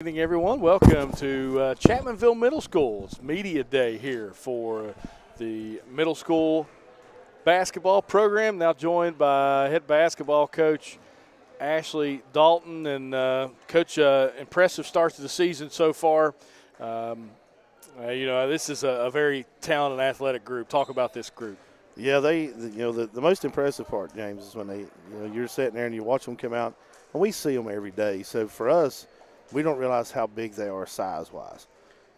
Good evening, everyone. Welcome to Chapmanville Middle School's Media Day here for the middle school basketball program. Now joined by head basketball coach Ashley Dalton. And, Coach, impressive start to the season so far. This is a very talented athletic group. Talk about this group. Yeah, the most impressive part, James, is when you're sitting there and you watch them come out, and we see them every day. So for us, we don't realize how big they are size-wise.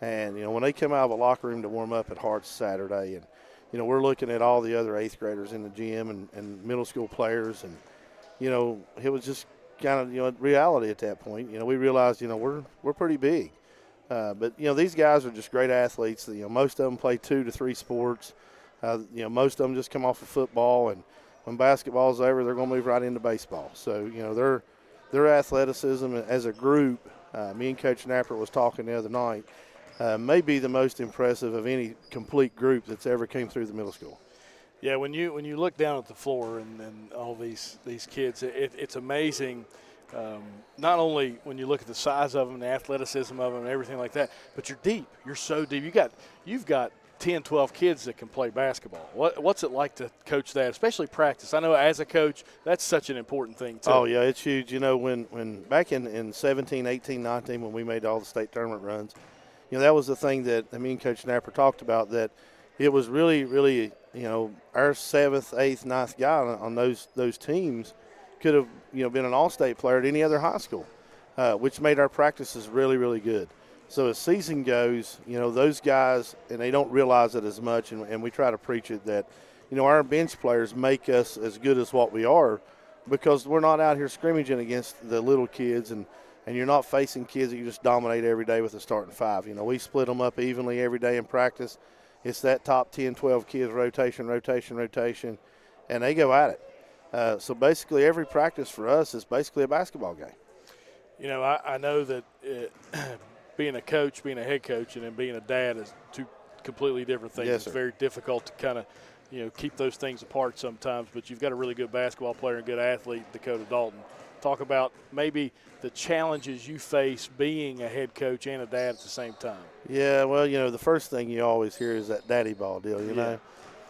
And, when they come out of a locker room to warm up at Hart's Saturday, and, we're looking at all the other eighth graders in the gym and middle school players, and, it was just kind of, reality at that point. We realized, we're pretty big. But these guys are just great athletes. Most of them play 2 to 3 sports. Most of them just come off of football, and when basketball's over, they're going to move right into baseball. So, their athleticism as a group, me and Coach Napper was talking the other night, may be the most impressive of any complete group that's ever came through the middle school. Yeah, when you look down at the floor and all these kids, it's amazing. Not only when you look at the size of them, the athleticism of them, and everything like that, but you're deep. You're so deep. You've got 10, 12 kids that can play basketball. What's it like to coach that, especially practice? I know as a coach, that's such an important thing too. Oh, yeah, it's huge. When back in 17, 18, 19, when we made all the state tournament runs, that was the thing that me and Coach Napper talked about, that it was really, really, our 7th, 8th, 9th guy on those teams could have, been an all-state player at any other high school, which made our practices really, really good. So as season goes, those guys, and they don't realize it as much, and we try to preach it, that, our bench players make us as good as what we are, because we're not out here scrimmaging against the little kids, and you're not facing kids that you just dominate every day with a starting 5. We split them up evenly every day in practice. It's that top 10, 12 kids, rotation, and they go at it. So basically every practice for us is basically a basketball game. I know that being a coach, being a head coach, and then being a dad is two completely different things. Yes, it's very difficult to kind of, keep those things apart sometimes, but you've got a really good basketball player and good athlete, Dakota Dalton. Talk about maybe the challenges you face being a head coach and a dad at the same time. Yeah, well, the first thing you always hear is that daddy ball deal, Yeah.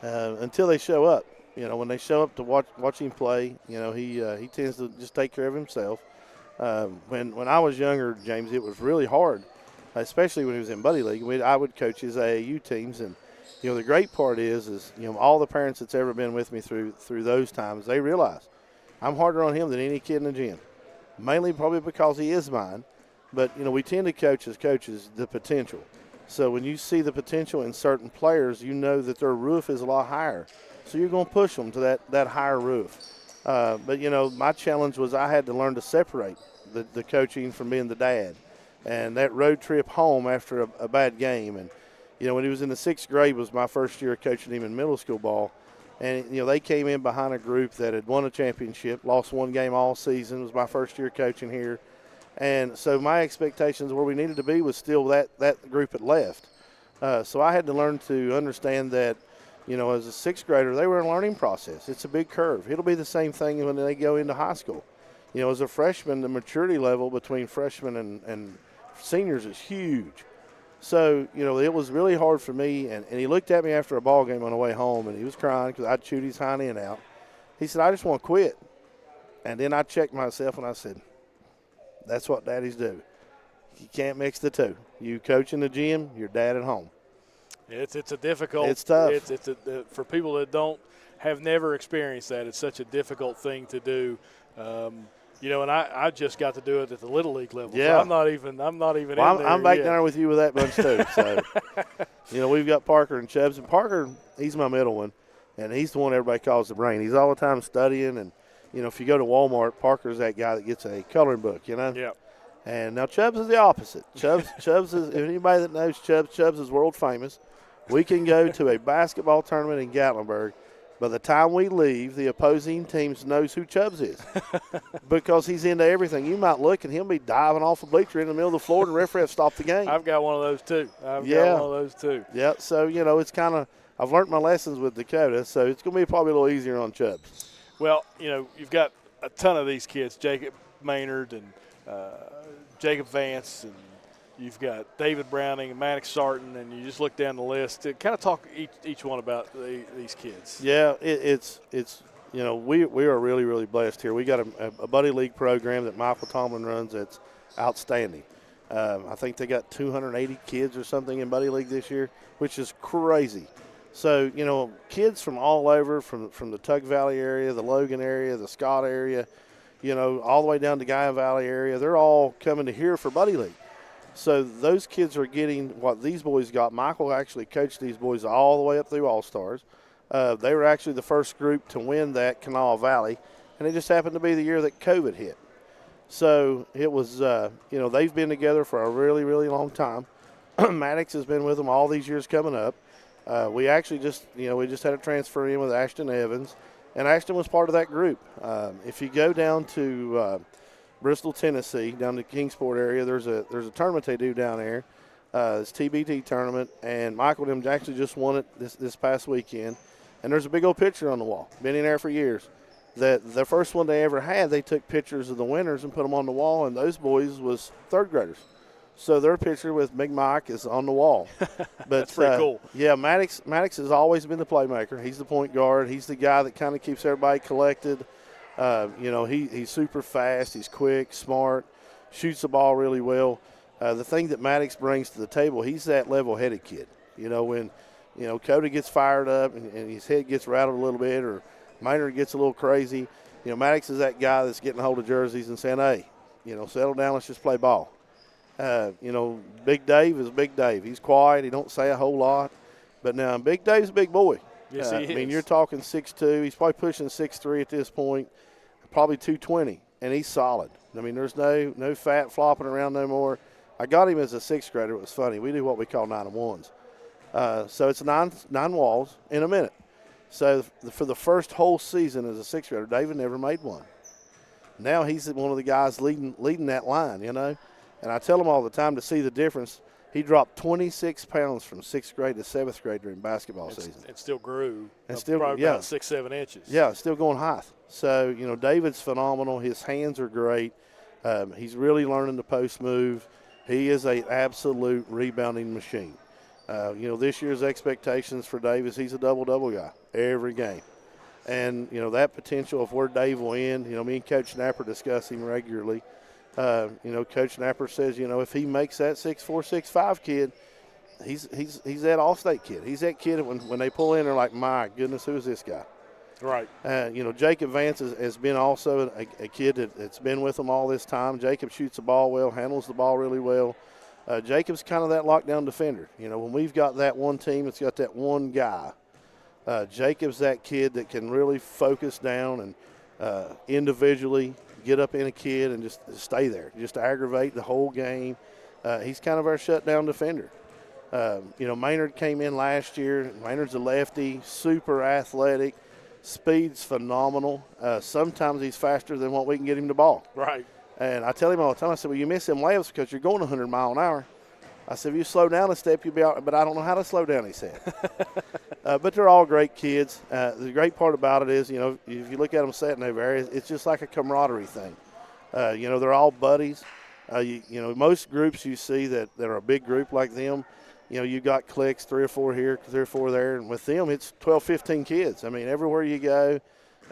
until they show up. When they show up to watch him play, he tends to just take care of himself. When I was younger, James, it was really hard, especially when he was in Buddy League. I would coach his AAU teams, and the great part is all the parents that's ever been with me through those times, they realize I'm harder on him than any kid in the gym, mainly probably because he is mine. But we tend to coach as coaches the potential. So when you see the potential in certain players, you know that their roof is a lot higher. So you're going to push them to that higher roof. But my challenge was I had to learn to separate the coaching from being the dad. And that road trip home after a bad game, and when he was in the 6th grade was my first year coaching him in middle school ball. And they came in behind a group that had won a championship, lost 1 game all season. It was my first year coaching here. And so my expectations where we needed to be was still that group had left. So I had to learn to understand that, as a 6th grader, they were in a learning process. It's a big curve. It'll be the same thing when they go into high school. As a freshman, the maturity level between freshmen and seniors is huge. So, it was really hard for me. And he looked at me after a ball game on the way home, and he was crying because I'd chewed his hind end out. He said, I just want to quit. And then I checked myself, and I said, that's what daddies do. You can't mix the two. You coach in the gym, your dad at home. It's a difficult. It's tough. For people that have never experienced that. It's such a difficult thing to do. And I just got to do it at the Little League level. Yeah. So I'm not even well, in there I'm back yet. there with you with that bunch too. So, we've got Parker and Chubbs. And Parker, he's my middle one, and he's the one everybody calls the brain. He's all the time studying, and, if you go to Walmart, Parker's that guy that gets a coloring book, Yeah. And now Chubbs is the opposite. Chubbs is, if anybody that knows Chubbs is world famous. We can go to a basketball tournament in Gatlinburg. By the time we leave, the opposing teams knows who Chubbs is because he's into everything. You might look and he'll be diving off a bleacher in the middle of the floor, and the referee have stopped the game. I've got one of those too. Yeah, so, it's kind of – I've learned my lessons with Dakota, so it's going to be probably a little easier on Chubbs. Well, you've got a ton of these kids, Jacob Maynard and Jacob Vance, and you've got David Browning and Maddox Sarton, and you just look down the list. Kind of talk each one about these kids. Yeah, it's we are really, really blessed here. We got a buddy league program that Michael Tomlin runs that's outstanding. I think they got 280 kids or something in buddy league this year, which is crazy. So, kids from all over, from the Tug Valley area, the Logan area, the Scott area, all the way down to Guyan Valley area, they're all coming to here for buddy league. So those kids are getting what these boys got. Michael actually coached these boys all the way up through All-Stars. They were actually the first group to win that Kanawha Valley, and it just happened to be the year that COVID hit. So it was, they've been together for a really, really long time. Maddox has been with them all these years coming up. We actually just had a transfer in with Ashton Evans, and Ashton was part of that group. If you go down to Bristol, Tennessee, down the Kingsport area, there's a tournament they do down there. It's TBT tournament, and Michael and them actually just won it this past weekend. And there's a big old picture on the wall, been in there for years. That the first one they ever had, they took pictures of the winners and put them on the wall, and those boys was third graders. So their picture with Big Mike is on the wall. But That's pretty cool. Yeah, Maddox has always been the playmaker. He's the point guard. He's the guy that kind of keeps everybody collected. He's super fast. He's quick, smart, shoots the ball really well. The thing that Maddox brings to the table, he's that level-headed kid. When Cody gets fired up and his head gets rattled a little bit, or Maynard gets a little crazy, Maddox is that guy that's getting a hold of jerseys and saying, hey, settle down, let's just play ball. Big Dave is Big Dave. He's quiet. He don't say a whole lot. But now Big Dave's a big boy. Yes, he is. I mean, you're talking 6'2". He's probably pushing 6'3" at this point, probably 220, and he's solid. I mean, there's no fat flopping around no more. I got him as a sixth grader. It was funny. We do what we call 9-on-1s. So it's nine walls in a minute. So for the first whole season as a sixth grader, David never made one. Now he's one of the guys leading that line, And I tell him all the time to see the difference. He dropped 26 pounds from sixth grade to seventh grade during basketball season. It still grew. And still, probably about 6-7 inches. Yeah, it's still going high. So, David's phenomenal. His hands are great. He's really learning the post move. He is an absolute rebounding machine. This year's expectations for Dave is he's a double-double guy every game. And, that potential of where Dave will end, me and Coach Napper discuss him regularly. Coach Napper says, if he makes that 6'4", 6'5" kid, he's that All-State kid. He's that kid when they pull in, they're like, my goodness, who is this guy? Right. Jacob Vance has been also a kid that's been with them all this time. Jacob shoots the ball well, handles the ball really well. Jacob's kind of that lockdown defender. When we've got that one team, it's got that one guy. Jacob's that kid that can really focus down and individually get up in a kid and just stay there, just aggravate the whole game. He's kind of our shutdown defender. Maynard came in last year. Maynard's a lefty, super athletic, speed's phenomenal. Sometimes he's faster than what we can get him the ball. Right. And I tell him all the time, I said, well, you miss them layups because you're going 100 mile an hour. I said, if you slow down a step, you'll be out. But I don't know how to slow down, he said. But they're all great kids. The great part about it is, if you look at them sitting over there, it's just like a camaraderie thing. They're all buddies. Most groups you see that are a big group like them, you got cliques, 3 or 4 here, 3 or 4 there. And with them, it's 12, 15 kids. I mean, everywhere you go,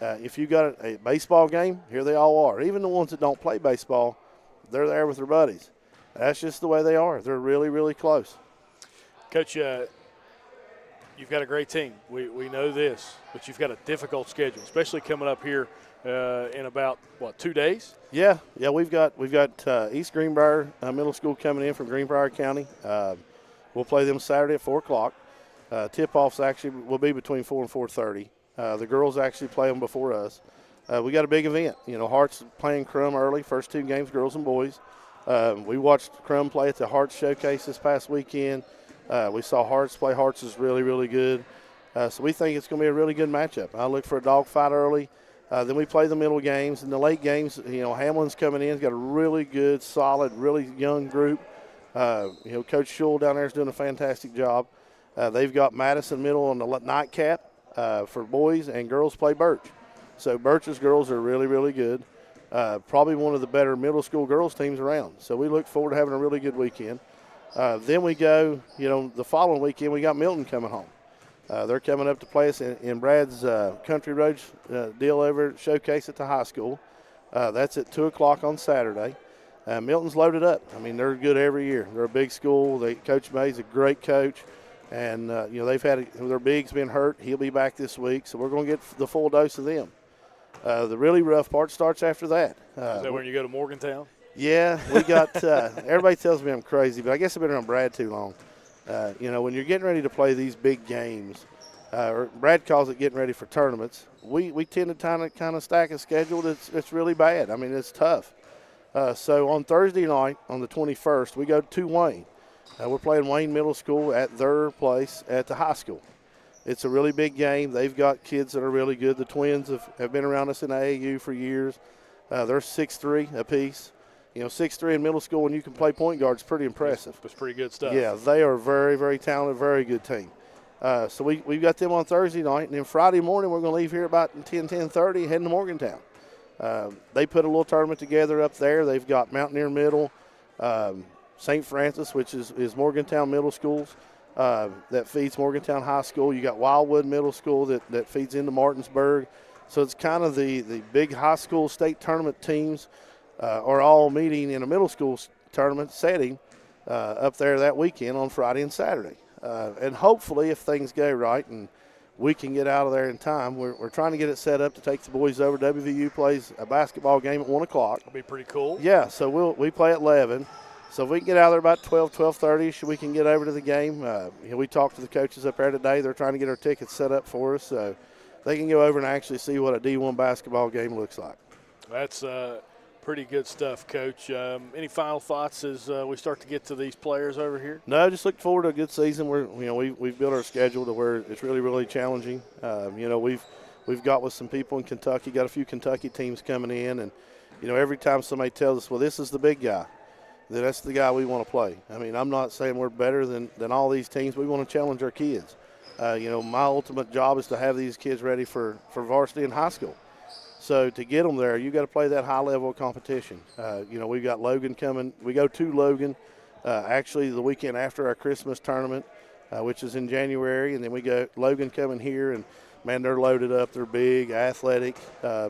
if you got a baseball game, here they all are. Even the ones that don't play baseball, they're there with their buddies. That's just the way they are. They're really, really close. Coach, you've got a great team. We know this, but you've got a difficult schedule, especially coming up here in about, 2 days? Yeah, we've got East Greenbrier Middle School coming in from Greenbrier County. We'll play them Saturday at 4 o'clock. Tip-offs actually will be between 4 and 4:30. The girls actually play them before us. We got a big event. Hart's playing Crum early, first 2 games, girls and boys. We watched Crum play at the Harts Showcase this past weekend. We saw Harts play. Harts is really, really good. So we think it's going to be a really good matchup. I look for a dogfight early. Then we play the middle games. In the late games, Hamlin's coming in. He's got a really good, solid, really young group. Coach Schul down there is doing a fantastic job. They've got Madison Middle on the nightcap for boys, and girls play Birch. So Birch's girls are really, really good. probably one of the better middle school girls teams around. So we look forward to having a really good weekend. Then we go, the following weekend we got Milton coming home. They're coming up to play us in Brad's Country Roads deal over showcase at the high school. That's at 2 o'clock on Saturday. Milton's loaded up. I mean, they're good every year. They're a big school. Coach May's a great coach. And, they've had their big's been hurt. He'll be back this week, so we're going to get the full dose of them. The really rough part starts after that. Is that when you go to Morgantown? Yeah, we got everybody tells me I'm crazy, but I guess I've been around Brad too long. When you're getting ready to play these big games, or Brad calls it getting ready for tournaments, we tend to kind of stack a schedule that's really bad. I mean, it's tough. So on Thursday night, on the 21st, we go to Wayne. We're playing Wayne Middle School at their place at the high school. It's a really big game. They've got kids that are really good. The Twins have been around us in AAU for years. They're 6'3" apiece. 6'3" in middle school when you can play point guard is pretty impressive. That's pretty good stuff. Yeah, they are very, very talented, very good team. So we've got them on Thursday night, and then Friday morning we're going to leave here about 10:30, heading to Morgantown. They put a little tournament together up there. They've got Mountaineer Middle, St. Francis, which is Morgantown Middle Schools, that feeds Morgantown High School. You got Wildwood Middle School that feeds into Martinsburg. So it's kind of the big high school state tournament teams are all meeting in a middle school tournament setting up there that weekend on Friday and Saturday. And hopefully, if things go right and we can get out of there in time, we're trying to get it set up to take the boys over. WVU plays a basketball game at 1 o'clock. That'll be pretty cool. Yeah, so we play at 11. So if we can get out there about 12:30, we can get over to the game. We talked to the coaches up there today. They're trying to get our tickets set up for us so they can go over and actually see what a D1 basketball game looks like. That's pretty good stuff, Coach. Any final thoughts as we start to get to these players over here? No, just look forward to a good season. We've built our schedule to where it's really, really challenging. We've got with some people in Kentucky, got a few Kentucky teams coming in, and every time somebody tells us, well, this is the big guy, that's the guy we want to play. I mean, I'm not saying we're better than all these teams. We want to challenge our kids. My ultimate job is to have these kids ready for varsity and high school. So to get them there, you got to play that high level of competition. We've got Logan coming. We go to Logan actually the weekend after our Christmas tournament, which is in January, and then we go Logan coming here, and man, they're loaded up. They're big, athletic.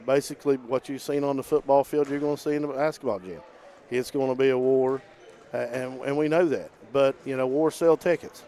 Basically, what you've seen on the football field, you're going to see in the basketball gym. It's going to be a war, and we know that. But wars sell tickets.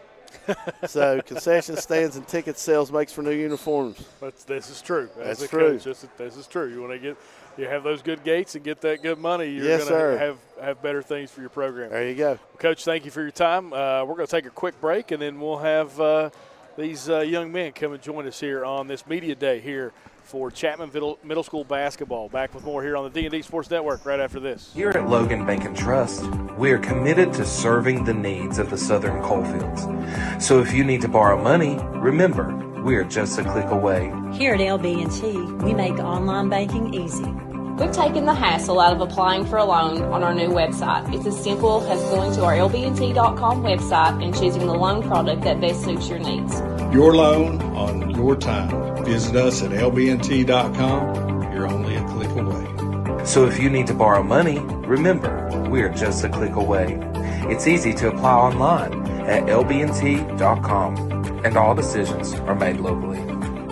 So concession stands and ticket sales makes for new uniforms. This is true. That's true. Coach, this is true. You want to you have those good gates and get that good money. You're yes, going to have better things for your program. There you go. Coach, thank you for your time. We're going to take a quick break, and then we'll have these young men come and join us here on this media day here for Chapmanville Middle School basketball. Back with more here on the D&D Sports Network right after this. Here at Logan Bank and Trust, we are committed to serving the needs of the Southern coalfields. So if you need to borrow money, remember, we are just a click away. Here at LB&T, we make online banking easy. We've taken the hassle out of applying for a loan on our new website. It's as simple as going to our lbnt.com website and choosing the loan product that best suits your needs. Your loan on your time. Visit us at lbnt.com. You're only a click away. So if you need to borrow money, remember, we are just a click away. It's easy to apply online at lbnt.com, and all decisions are made locally.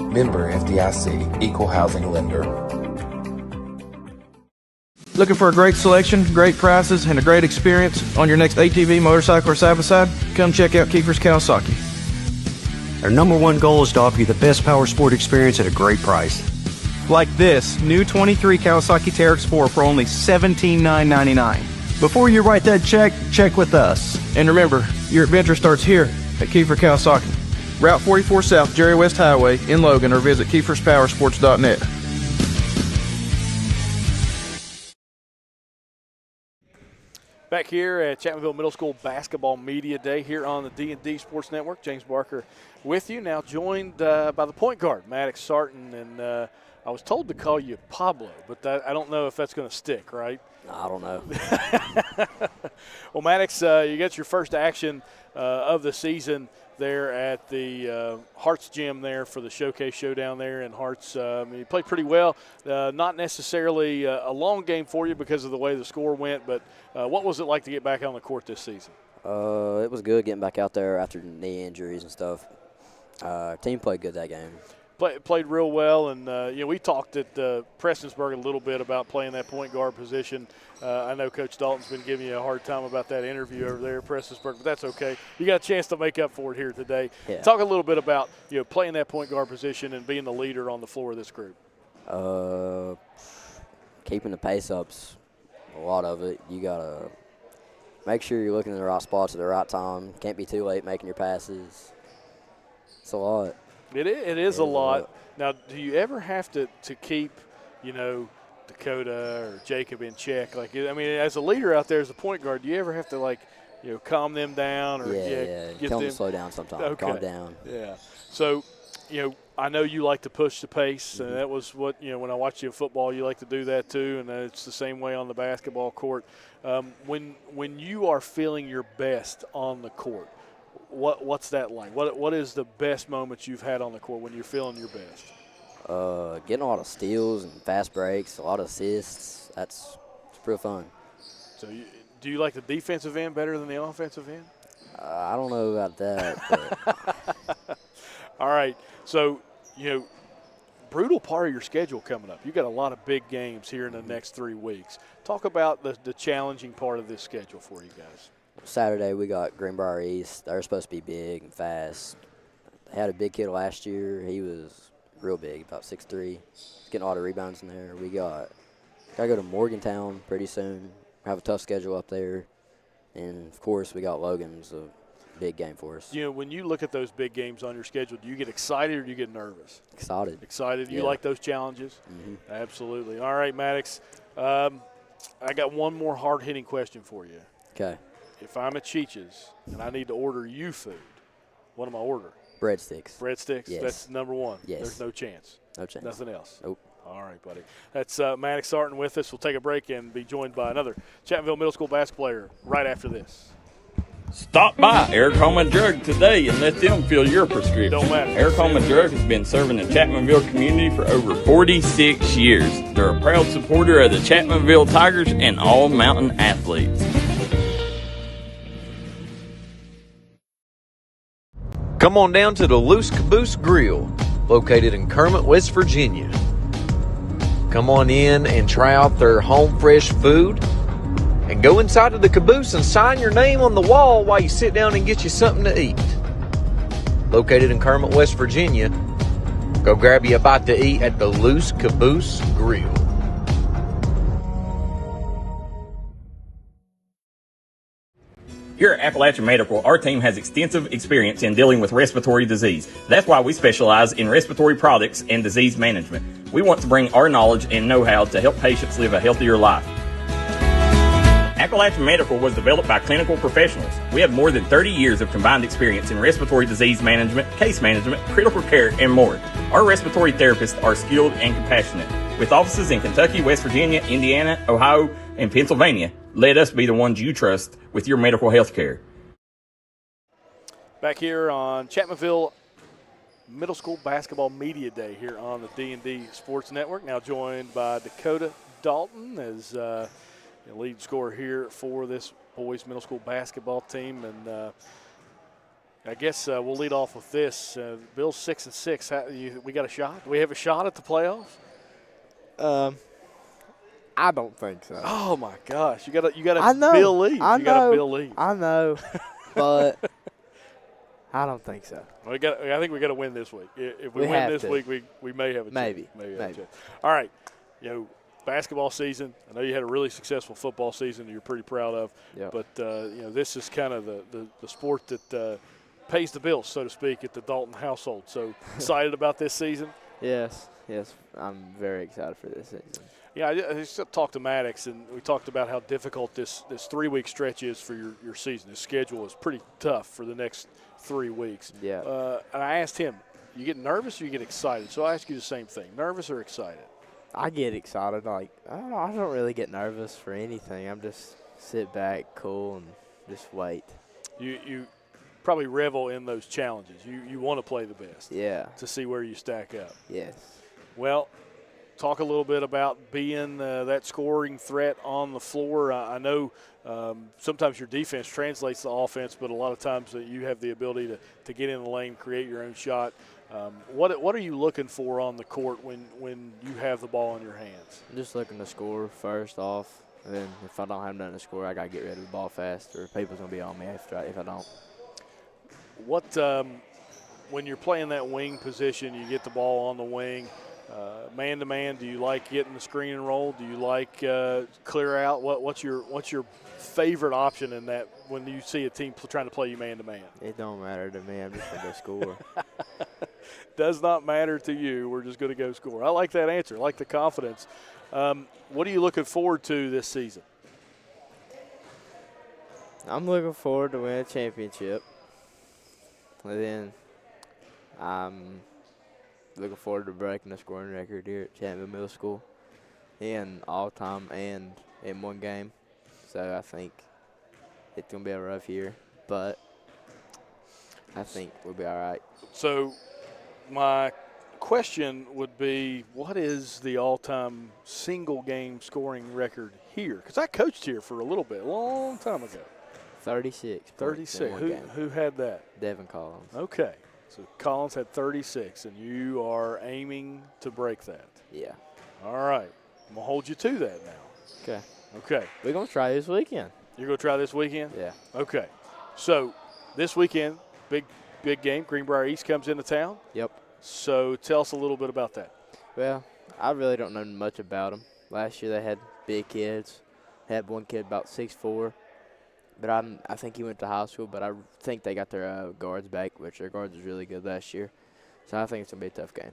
Member FDIC, Equal Housing Lender. Looking for a great selection, great prices, and a great experience on your next ATV, motorcycle, or side-by-side? Come check out Kiefer's Kawasaki. Our number one goal is to offer you the best power sport experience at a great price. Like this new 23 Kawasaki Teryx Sport for only $17,999. Before you write that check, check with us. And remember, your adventure starts here at Kiefer Kawasaki. Route 44 South, Jerry West Highway in Logan, or visit KiefersPowersports.net. Back here at Chapmanville Middle School Basketball Media Day here on the D&D Sports Network. James Barker with you, now joined by the point guard, Maddox Sarton. And I was told to call you Pablo, but I don't know if that's going to stick, right? I don't know. Well, Maddox, you got your first action of the season there at the Hearts gym there for the Showcase Showdown there in Hearts. You played pretty well. Not necessarily a long game for you because of the way the score went, but what was it like to get back on the court this season? It was good getting back out there after knee injuries and stuff. Team played good that game. Played real well, and we talked at Prestonsburg a little bit about playing that point guard position. I know Coach Dalton's been giving you a hard time about that interview over there at Prestonsburg, but that's okay. You got a chance to make up for it here today. Yeah. Talk a little bit about playing that point guard position and being the leader on the floor of this group. Keeping the pace up's a lot of it. You gotta make sure you're looking in the right spots at the right time. Can't be too late making your passes. It's a lot. It is a lot. Now, do you ever have to keep, Dakota or Jacob in check? Like, I mean, as a leader out there, as a point guard, do you ever have to, calm them down? Or Get tell them to slow down sometimes. Okay. Calm down. Yeah. So, I know you like to push the pace, and that was what, when I watch you in football, you like to do that too, and it's the same way on the basketball court. When you are feeling your best on the court, what's that like? What is the best moments you've had on the court when you're feeling your best? Getting a lot of steals and fast breaks, a lot of assists. It's pretty fun. So do you like the defensive end better than the offensive end? I don't know about that. But All right. So, brutal part of your schedule coming up. You got a lot of big games here in the next 3 weeks. Talk about the challenging part of this schedule for you guys. Saturday we got Greenbrier East. They're supposed to be big and fast. They had a big kid last year. He was real big, about 6'3". Getting a lot of rebounds in there. We gotta go to Morgantown pretty soon. Have a tough schedule up there. And, of course, we got Logan's a big game for us. When you look at those big games on your schedule, do you get excited or do you get nervous? Excited. Excited. You like those challenges? Mm-hmm. Absolutely. All right, Maddox. I got one more hard-hitting question for you. Okay. If I'm at Cheech's and I need to order you food, what am I ordering? Breadsticks. Breadsticks? Yes. That's number one. Yes. There's no chance. No chance. Nothing else. Nope. All right, buddy. That's Maddox Sarton with us. We'll take a break and be joined by another Chapmanville Middle School basketball player right after this. Stop by Eric Holman Drug today and let them fill your prescription. Don't matter. Eric Holman Drug has been serving the Chapmanville community for over 46 years. They're a proud supporter of the Chapmanville Tigers and all mountain athletes. Come on down to the Loose Caboose Grill, located in Kermit, West Virginia. Come on in and try out their home fresh food, and go inside of the caboose and sign your name on the wall while you sit down and get you something to eat. Located in Kermit, West Virginia, go grab you a bite to eat at the Loose Caboose Grill. Here at Appalachian Medical, our team has extensive experience in dealing with respiratory disease. That's why we specialize in respiratory products and disease management. We want to bring our knowledge and know-how to help patients live a healthier life. Appalachian Medical was developed by clinical professionals. We have more than 30 years of combined experience in respiratory disease management, case management, critical care, and more. Our respiratory therapists are skilled and compassionate. With offices in Kentucky, West Virginia, Indiana, Ohio, and Pennsylvania, let us be the ones you trust with your medical health care. Back here on Chapmanville Middle School Basketball Media Day here on the D&D Sports Network. Now joined by Dakota Dalton as the lead scorer here for this boys middle school basketball team. And I guess we'll lead off with this. Bill's 6-6. We got a shot? Do we have a shot at the playoffs? I don't think so. Oh my gosh! You got to I know. believe. I you got to know. believe. I know, but I don't think so. I think we got to win this week. If we win have this to. week, we may have a Maybe. chance. Maybe. Have a chance. All right. Basketball season. I know you had a really successful football season that you're pretty proud of. Yep. But this is kind of the sport that pays the bills, so to speak, at the Dalton household. So excited about this season. Yes, I'm very excited for this season. Yeah, I just talked to Maddox, and we talked about how difficult this 3-week stretch is for your season. His schedule is pretty tough for the next 3 weeks. Yeah. And I asked him, You get nervous or you get excited? So I ask you the same thing, nervous or excited? I get excited. Like, I don't really get nervous for anything. I'm just sit back, cool, and just wait. You probably revel in those challenges. You want to play the best. Yeah. To see where you stack up. Yes. Well, talk a little bit about being that scoring threat on the floor. I know sometimes your defense translates to offense, but a lot of times that you have the ability to get in the lane, create your own shot. What are you looking for on the court when you have the ball in your hands? I'm just looking to score first off, and then if I don't have nothing to score, I got to get rid of the ball fast, or people's going to be on me if I don't. What when you're playing that wing position, you get the ball on the wing, man-to-man, do you like getting the screen and roll? Do you like clear out? What's your favorite option in that when you see a team trying to play you man-to-man? It don't matter to me. I'm just going to go score. Does not matter to you. We're just going to go score. I like that answer. I like the confidence. What are you looking forward to this season? I'm looking forward to win a championship. And then I'm looking forward to breaking the scoring record here at Chapmanville Middle School in all-time and in one game. So I think it's going to be a rough year, but I think we'll be all right. So my question would be, what is the all-time single-game scoring record here? Because I coached here for a little bit, a long time ago. 36. 36. Who had that? Devin Collins. Okay. So Collins had 36, and you are aiming to break that. Yeah. All right. I'm going to hold you to that now. Okay. Okay. We're going to try this weekend. You're going to try this weekend? Yeah. Okay. So this weekend, big game, Greenbrier East comes into town. Yep. So tell us a little bit about that. Well, I really don't know much about them. Last year they had big kids. Had one kid about 6'4", but I think he went to high school, but I think they got their guards back, which their guards was really good last year. So I think it's going to be a tough game.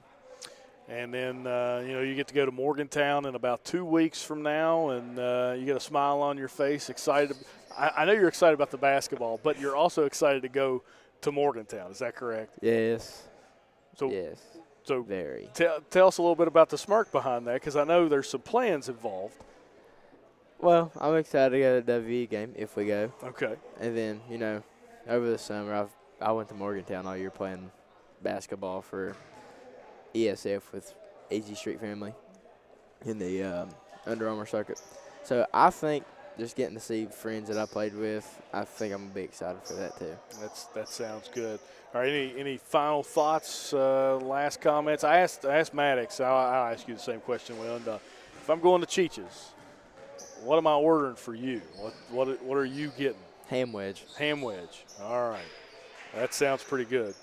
And then, you get to go to Morgantown in about 2 weeks from now, and you get a smile on your face, excited. I know you're excited about the basketball, but you're also excited to go to Morgantown. Is that correct? Yes. So, yes. So very. Tell us a little bit about the smirk behind that, because I know there's some plans involved. Well, I'm excited to go to the WVU game if we go. Okay. And then, over the summer, I went to Morgantown all year playing basketball for ESF with AZ Street Family in the Under Armour circuit. So I think just getting to see friends that I played with, I think I'm going to be excited for that too. That sounds good. All right, any final thoughts, last comments? I asked Maddox, I'll ask you the same question. If I'm going to Cheech's, what am I ordering for you? What are you getting? Ham wedge. Ham wedge. All right. That sounds pretty good.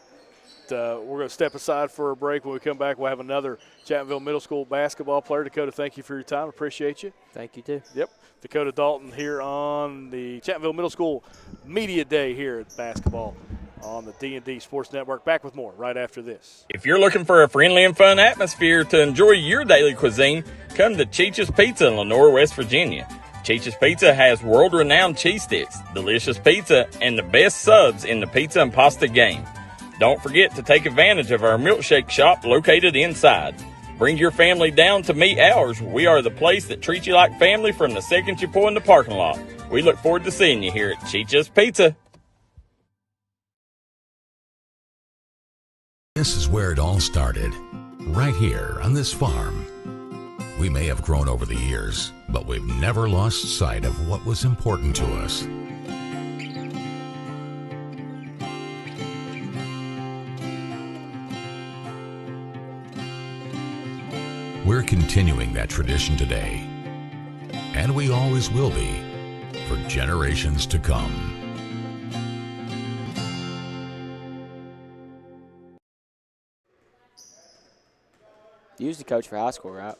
We're going to step aside for a break. When we come back, we'll have another Chapmanville Middle School basketball player. Dakota, thank you for your time. Appreciate you. Thank you, too. Yep. Dakota Dalton here on the Chapmanville Middle School Media Day here at basketball on the D&D Sports Network. Back with more right after this. If you're looking for a friendly and fun atmosphere to enjoy your daily cuisine, come to Cheech's Pizza in Lenore, West Virginia. Cheech's Pizza has world-renowned cheese sticks, delicious pizza, and the best subs in the pizza and pasta game. Don't forget to take advantage of our milkshake shop located inside. Bring your family down to meet ours. We are the place that treats you like family from the second you pull in the parking lot. We look forward to seeing you here at Cheech's Pizza. This is where it all started, right here on this farm. We may have grown over the years, but we've never lost sight of what was important to us. We're continuing that tradition today, and we always will be for generations to come. You used to coach for high school, right?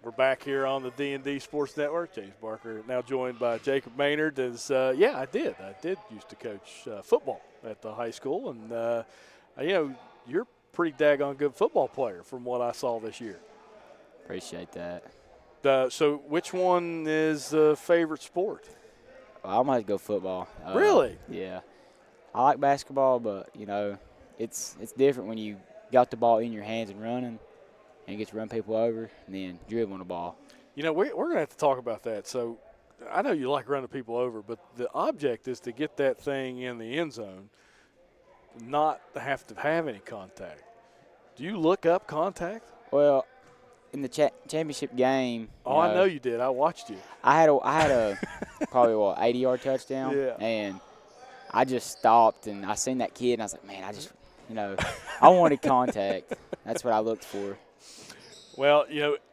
We're back here on the D&D Sports Network. James Barker now joined by Jacob Maynard. Yeah, I did. I did used to coach football at the high school, and you're a pretty daggone good football player from what I saw this year. Appreciate that. So which one is the favorite sport? Well, I might go football. Really? Yeah. I like basketball, but, it's different when you got the ball in your hands and running, and you get to run people over and then dribbling the ball. You know, we're going to have to talk about that. So I know you like running people over, but the object is to get that thing in the end zone, not have to have any contact. Do you look up contact? Well, in the championship game. I know you did. I watched you. I had a probably 80-yard touchdown. Yeah. And I just stopped and I seen that kid and I was like, man, I wanted contact. That's what I looked for. Well,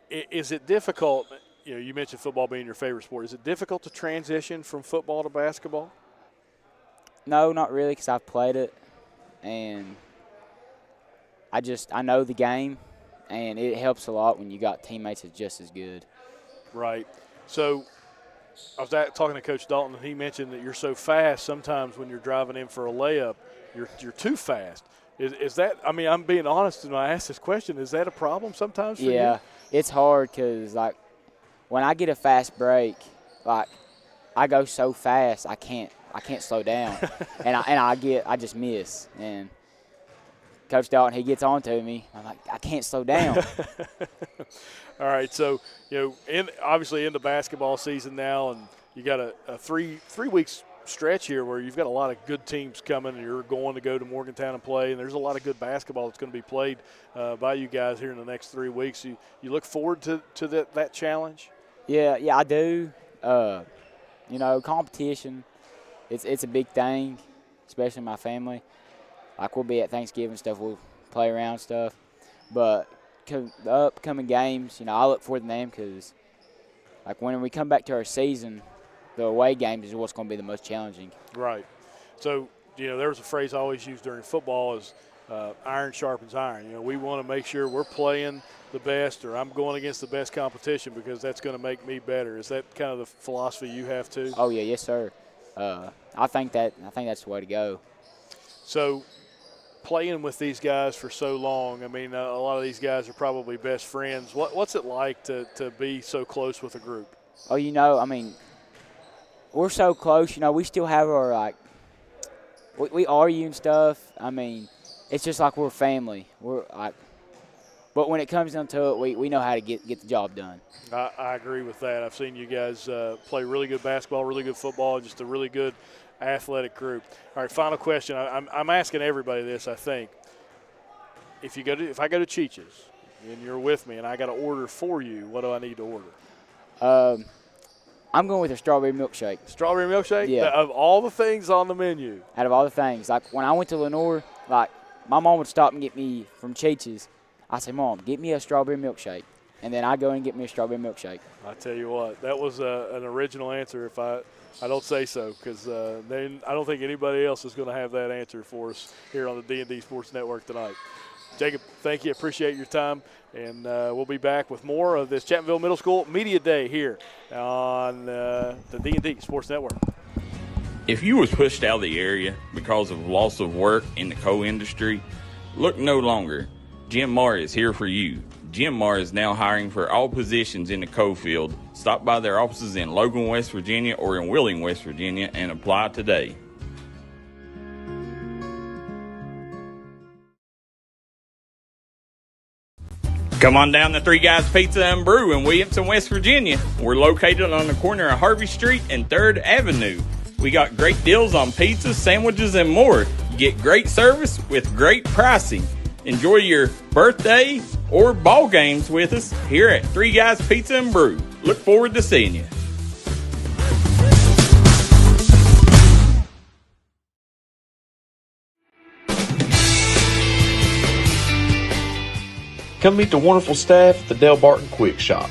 is it difficult? You mentioned football being your favorite sport. Is it difficult to transition from football to basketball? No, not really, because I've played it, and I know the game, and it helps a lot when you got teammates that's just as good. Right. So I was talking to Coach Dalton, and he mentioned that you're so fast sometimes when you're driving in for a layup, you're too fast. Is that – I mean, I'm being honest when I ask this question. Is that a problem sometimes for you? Yeah, it's hard because, when I get a fast break, I go so fast I can't slow down, and I just miss. And Coach Dalton, he gets on to me. I'm like, I can't slow down. All right, so obviously in the basketball season now, and you got a 3 weeks stretch here where you've got a lot of good teams coming, and you're going to go to Morgantown and play, and there's a lot of good basketball that's going to be played by you guys here in the next 3 weeks. You look forward to that challenge? Yeah, I do. Competition, it's a big thing, especially in my family. We'll be at Thanksgiving stuff, we'll play around stuff. But the upcoming games, I look forward to them because, when we come back to our season, the away games is what's going to be the most challenging. Right. So, there was a phrase I always use during football is iron sharpens iron. We want to make sure we're playing the best, or I'm going against the best competition because that's going to make me better. Is that kind of the philosophy you have too? Oh yeah, yes sir. I think that's the way to go. So, playing with these guys for so long, I mean, a lot of these guys are probably best friends. What's it like to be so close with a group? Oh, I mean, we're so close. We still have our we argue and stuff. I mean, it's just like we're family. But when it comes down to it, we know how to get the job done. I agree with that. I've seen you guys play really good basketball, really good football, just a really good athletic group. All right, final question. I'm asking everybody this, I think. If I go to Cheech's and you're with me and I got to order for you, what do I need to order? I'm going with a strawberry milkshake. Strawberry milkshake? Yeah. Of all the things on the menu? Out of all the things. When I went to Lenore, my mom would stop and get me from Cheech's. I say, Mom, get me a strawberry milkshake. And then I go and get me a strawberry milkshake. I tell you what, that was an original answer if I don't say so, because I don't think anybody else is going to have that answer for us here on the D&D Sports Network tonight. Jacob, thank you. Appreciate your time. And we'll be back with more of this Chapmanville Middle School Media Day here on the D&D Sports Network. If you was pushed out of the area because of loss of work in the coal industry, look no longer. Jim Marr is here for you. Jim Marr is now hiring for all positions in the coal field. Stop by their offices in Logan, West Virginia or in Wheeling, West Virginia and apply today. Come on down to Three Guys Pizza and Brew in Williamson, West Virginia. We're located on the corner of Harvey Street and 3rd Avenue. We got great deals on pizzas, sandwiches, and more. Get great service with great pricing. Enjoy your birthday or ball games with us here at Three Guys Pizza and Brew. Look forward to seeing you. Come meet the wonderful staff at the Del Barton Quick Shop.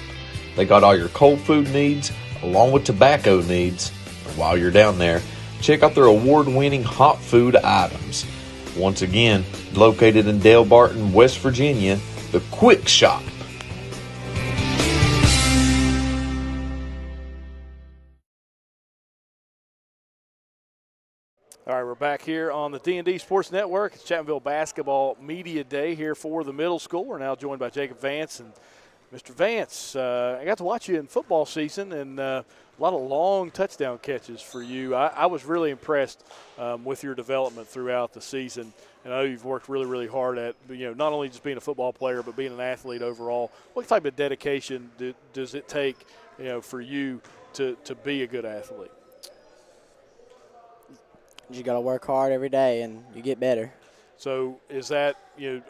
They got all your cold food needs along with tobacco needs. And while you're down there, check out their award-winning hot food items. Once again, located in Del Barton, West Virginia, the Quick Shop. All right, we're back here on the D&D Sports Network. It's Chapmanville Basketball Media Day here for the middle school. We're now joined by Jacob Vance. And Mr. Vance, I got to watch you in football season, and a lot of long touchdown catches for you. I was really impressed with your development throughout the season. And I know you've worked really, really hard at, not only just being a football player, but being an athlete overall. What type of dedication does it take, for you to be a good athlete? You got to work hard every day, and you get better. So is that,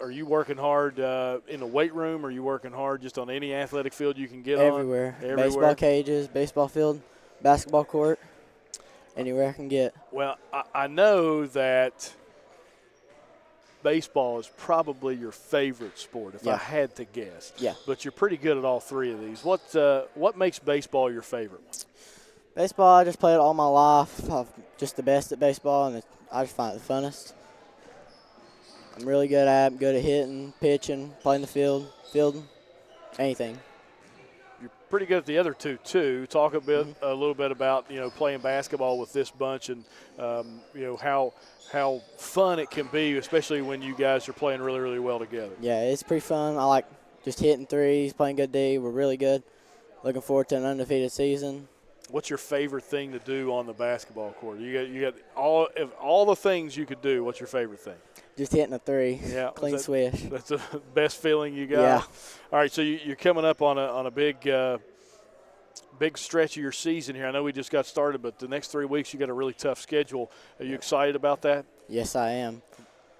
are you working hard in the weight room? Or are you working hard just on any athletic field you can get Everywhere. on? Baseball cages, baseball field, basketball court, anywhere I can get. Well, I know that baseball is probably your favorite sport, if I had to guess. Yeah. But you're pretty good at all three of these. What makes baseball your favorite one? Baseball, I just played it all my life. I'm just the best at baseball, and I just find it the funnest. I'm really good at it. I'm good at hitting, pitching, playing the field, fielding, anything. You're pretty good at the other two, too. Talk a little bit about, playing basketball with this bunch and, how fun it can be, especially when you guys are playing really, really well together. Yeah, it's pretty fun. I like just hitting threes, playing good D. We're really good. Looking forward to an undefeated season. What's your favorite thing to do on the basketball court? You got all the things you could do. What's your favorite thing? Just hitting a three. Yeah, clean swish. That's the best feeling you got. Yeah. All right, so you're coming up on a big stretch of your season here. I know we just got started, but the next 3 weeks you got a really tough schedule. Are you excited about that? Yes, I am.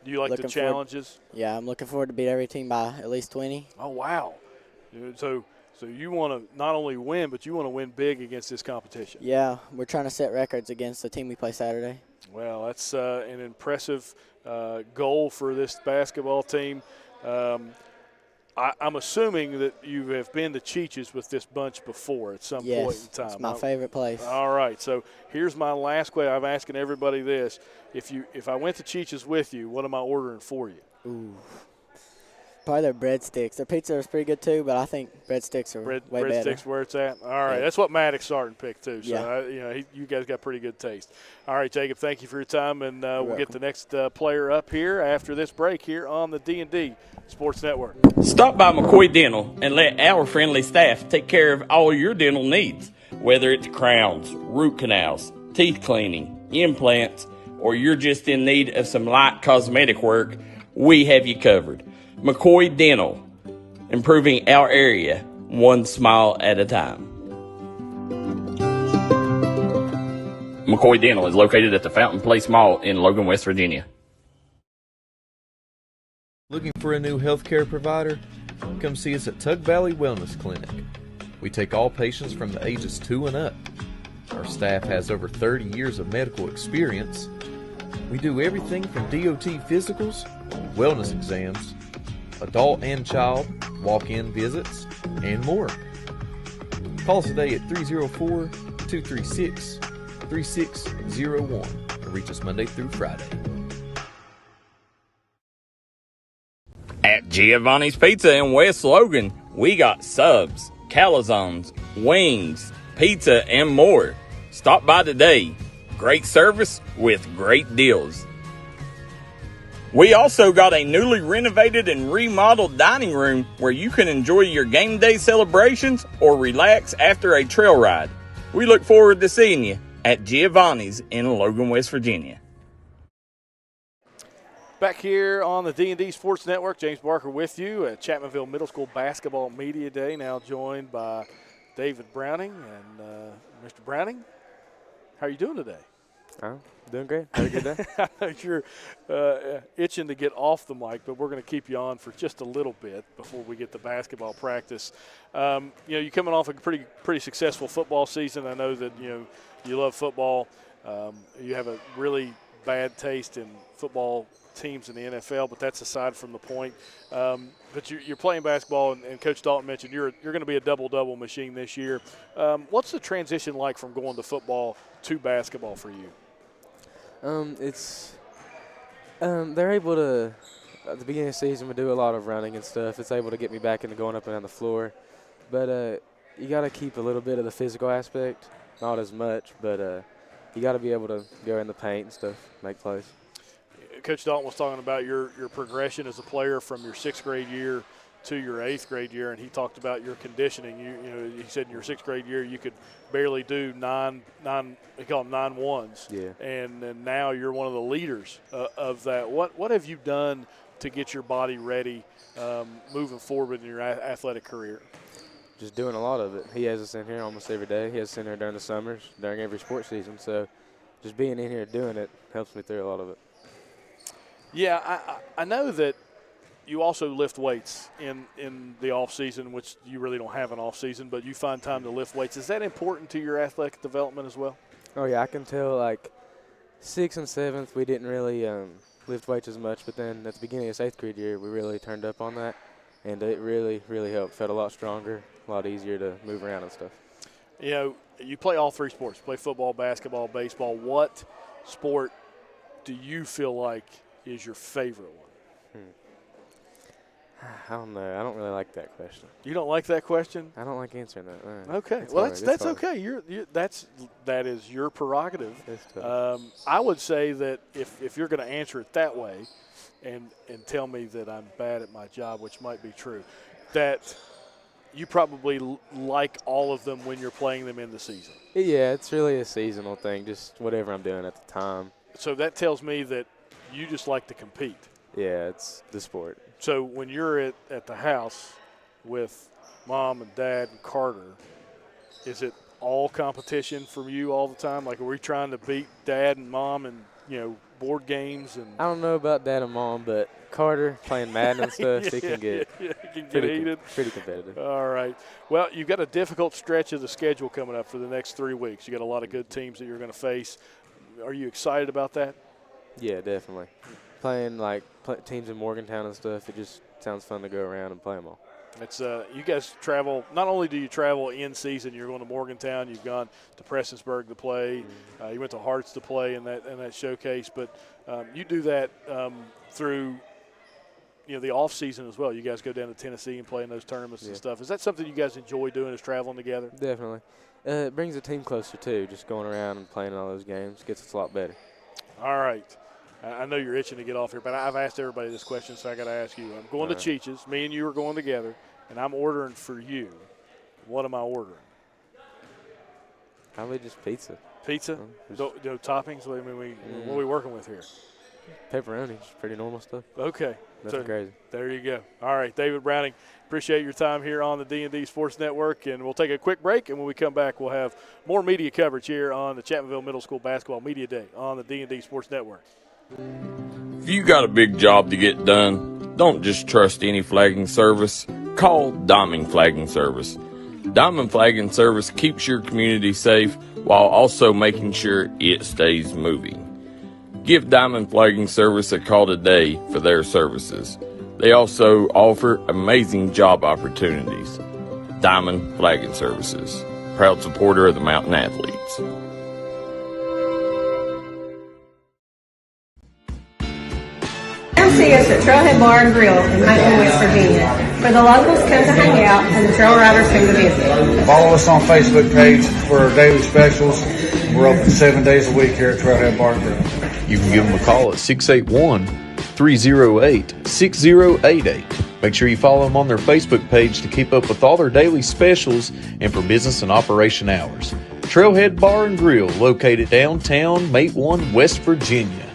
Do you like the challenges? Yeah, I'm looking forward to beat every team by at least 20. Oh wow! So you want to not only win, but you want to win big against this competition. Yeah, we're trying to set records against the team we play Saturday. Well, that's an impressive goal for this basketball team. I'm assuming that you have been to Cheech's with this bunch before at some point in time. It's my favorite place. All right, so here's my last question. I'm asking everybody this. If I went to Cheech's with you, what am I ordering for you? Ooh. Probably their breadsticks. Their pizza is pretty good too, but I think breadsticks are way better. Breadsticks where it's at? All right, that's what Maddox starting pick too. So, you guys got pretty good taste. All right, Jacob, thank you for your time, and we'll get the next player up here after this break here on the D&D Sports Network. Stop by McCoy Dental and let our friendly staff take care of all your dental needs, whether it's crowns, root canals, teeth cleaning, implants, or you're just in need of some light cosmetic work. We have you covered. McCoy Dental, improving our area one smile at a time. McCoy Dental is located at the Fountain Place Mall in Logan, West Virginia. Looking for a new healthcare provider? Come see us at Tug Valley Wellness Clinic. We take all patients from the ages 2 and up. Our staff has over 30 years of medical experience. We do everything from DOT physicals, wellness exams, adult and child, walk-in visits, and more. Call us today at 304-236-3601 and reach us Monday through Friday. At Giovanni's Pizza in West Logan, we got subs, calzones, wings, pizza, and more. Stop by today. Great service with great deals. We also got a newly renovated and remodeled dining room where you can enjoy your game day celebrations or relax after a trail ride. We look forward to seeing you at Giovanni's in Logan, West Virginia. Back here on the D&D Sports Network, James Barker with you at Chapmanville Middle School Basketball Media Day, now joined by David Browning. And Mr. Browning, how are you doing today? Oh, doing great. Had a good day. I know you're itching to get off the mic, but we're going to keep you on for just a little bit before we get to basketball practice. You're coming off a pretty successful football season. I know that you love football. You have a really bad taste in football teams in the NFL, but that's aside from the point. But you're playing basketball, and Coach Dalton mentioned you're going to be a double-double machine this year. What's the transition like from going to football to basketball for you? They're able to, at the beginning of the season, we do a lot of running and stuff. It's able to get me back into going up and down the floor. But you got to keep a little bit of the physical aspect, not as much, but you got to be able to go in the paint and stuff, make plays. Coach Dalton was talking about your progression as a player from your 6th grade year to your 8th grade year, and he talked about your conditioning. He said in your 6th grade year you could barely do they call them 9-1s. Yeah. And now you're one of the leaders of that. What have you done to get your body ready moving forward in your athletic career? Just doing a lot of it. He has us in here almost every day. He has us in here during the summers, during every sports season. So just being in here doing it helps me through a lot of it. Yeah, I know that you also lift weights in the off season, which you really don't have an off season, but you find time to lift weights. Is that important to your athletic development as well? Oh yeah, I can tell. Like 6th and 7th, we didn't really lift weights as much, but then at the beginning of 8th grade year, we really turned up on that, and it really, really helped. Felt a lot stronger, a lot easier to move around and stuff. You know, you play all 3 sports. You play football, basketball, baseball. What sport do you feel like is your favorite one? I don't know. I don't really like that question. You don't like that question? I don't like answering that. Okay. It's Well, hard. that's It's hard. okay. That is your prerogative. It's tough. I would say that if you're going to answer it that way, and tell me that I'm bad at my job, which might be true, that you probably like all of them when you're playing them in the season. Yeah, it's really a seasonal thing, just whatever I'm doing at the time. So that tells me that you just like to compete. Yeah, it's the sport. So when you're at the house with Mom and Dad and Carter, is it all competition from you all the time? Like, are we trying to beat Dad and Mom and, board games? And I don't know about Dad and Mom, but Carter playing Madden and stuff, he can get, heated. Pretty competitive. All right. Well, you've got a difficult stretch of the schedule coming up for the next 3 weeks. You got a lot of good teams that you're going to face. Are you excited about that? Yeah, definitely. Playing teams in Morgantown and stuff, it just sounds fun to go around and play them all. It's you guys travel. Not only do you travel in season, you're going to Morgantown. You've gone to Prestonsburg to play. You went to Hearts to play in that showcase. But you do that through the off season as well. You guys go down to Tennessee and play in those tournaments and stuff. Is that something you guys enjoy doing? Is traveling together? Definitely. It brings the team closer too. Just going around and playing all those games gets us a lot better. All right. I know you're itching to get off here, but I've asked everybody this question, so I got to ask you. I'm going to Cheech's. Me and you are going together, and I'm ordering for you. What am I ordering? Probably just pizza. Pizza? No toppings? What are we working with here? Pepperoni, just pretty normal stuff. Okay. Nothing crazy. There you go. All right, David Browning, appreciate your time here on the D&D Sports Network, and we'll take a quick break, and when we come back, we'll have more media coverage here on the Chapmanville Middle School Basketball Media Day on the D&D Sports Network. If you got a big job to get done, don't just trust any flagging service. Call Diamond Flagging Service. Diamond Flagging Service keeps your community safe while also making sure it stays moving. Give Diamond Flagging Service a call today for their services. They also offer amazing job opportunities. Diamond Flagging Services, proud supporter of the Mountain Athletes. Come see us at Trailhead Bar and Grill in Huntington, West Virginia, where the locals come to hang out and the trail riders come to visit. Follow us on Facebook page for our daily specials. We're open 7 days a week here at Trailhead Bar and Grill. You can give them a call at 681-308-6088. Make sure you follow them on their Facebook page to keep up with all their daily specials and for business and operation hours. Trailhead Bar and Grill, located downtown Matewan, West Virginia.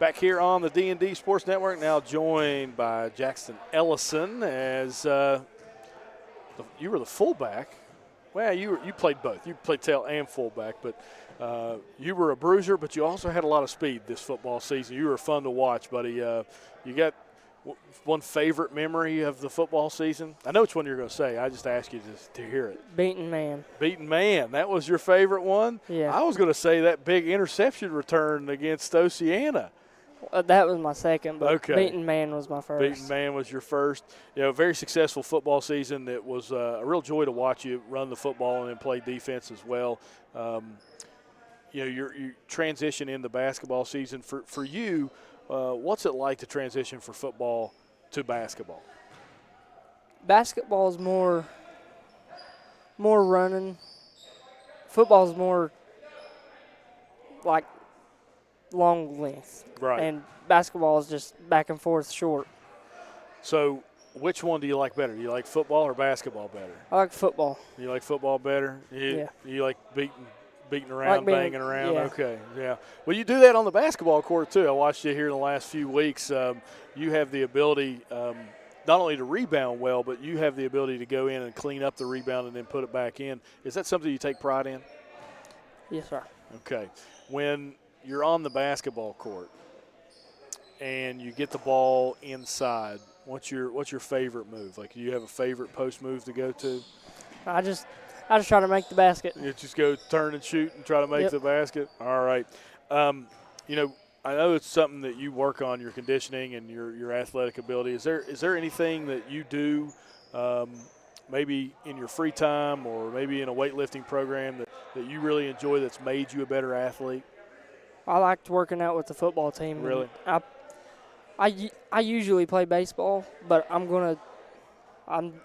Back here on the D&D Sports Network, now joined by Jackson Ellison as you were the fullback. Well, you played both. You played tail and fullback, but you were a bruiser, but you also had a lot of speed this football season. You were fun to watch, buddy. You got one favorite memory of the football season? I know which one you're going to say. I just asked you to hear it. Beaten man. Beaten man. That was your favorite one? Yeah. I was going to say that big interception return against Oceana. That was my second, but okay. Beaten man was my first. Beaten man was your first. Very successful football season. It was a real joy to watch you run the football and then play defense as well. You transition into basketball season. For you, what's it like to transition from football to basketball? Basketball is more running. Football is more like long length. Right. And basketball is just back and forth short. So which one do you like better? Do you like football or basketball better? I like football. You like football better? Yeah. You like beating around, banging around? Yeah. Okay, yeah. Well, you do that on the basketball court, too. I watched you here in the last few weeks. You have the ability not only to rebound well, but you have the ability to go in and clean up the rebound and then put it back in. Is that something you take pride in? Yes, sir. Okay. When you're on the basketball court and you get the ball inside, what's your favorite move? Like, do you have a favorite post move to go to? I just try to make the basket. You just go turn and shoot and try to make the basket? All right. I know it's something that you work on, your conditioning and your athletic ability. Is there anything that you do maybe in your free time or maybe in a weightlifting program that you really enjoy that's made you a better athlete? I liked working out with the football team. Really? I usually play baseball, but I'm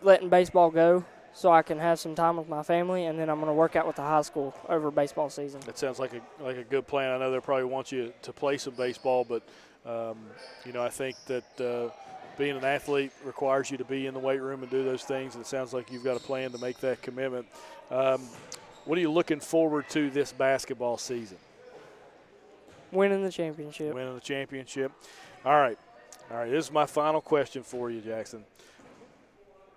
letting baseball go so I can have some time with my family, and then I'm going to work out with the high school over baseball season. That sounds like a good plan. I know they probably want you to play some baseball, but I think that being an athlete requires you to be in the weight room and do those things, and it sounds like you've got a plan to make that commitment. What are you looking forward to this basketball season? Winning the championship. Winning the championship. All right. This is my final question for you, Jackson.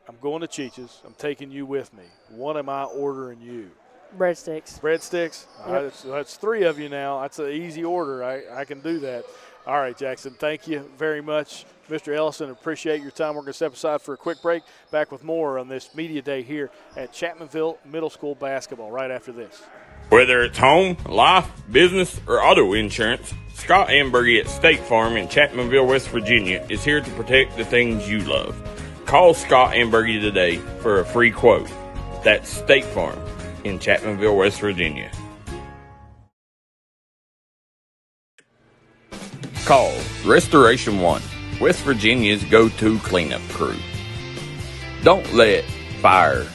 I'm going to Cheech's. I'm taking you with me. What am I ordering you? Breadsticks. Breadsticks? Yep. All right, that's three of you now. That's an easy order. I can do that. All right, Jackson, thank you very much. Mr. Ellison, appreciate your time. We're going to step aside for a quick break. Back with more on this media day here at Chapmanville Middle School basketball right after this. Whether it's home, life, business, or auto insurance, Scott Ambergy at State Farm in Chapmanville, West Virginia is here to protect the things you love. Call Scott Ambergy today for a free quote. That's State Farm in Chapmanville, West Virginia. Call Restoration One, West Virginia's go-to cleanup crew. Don't let fire,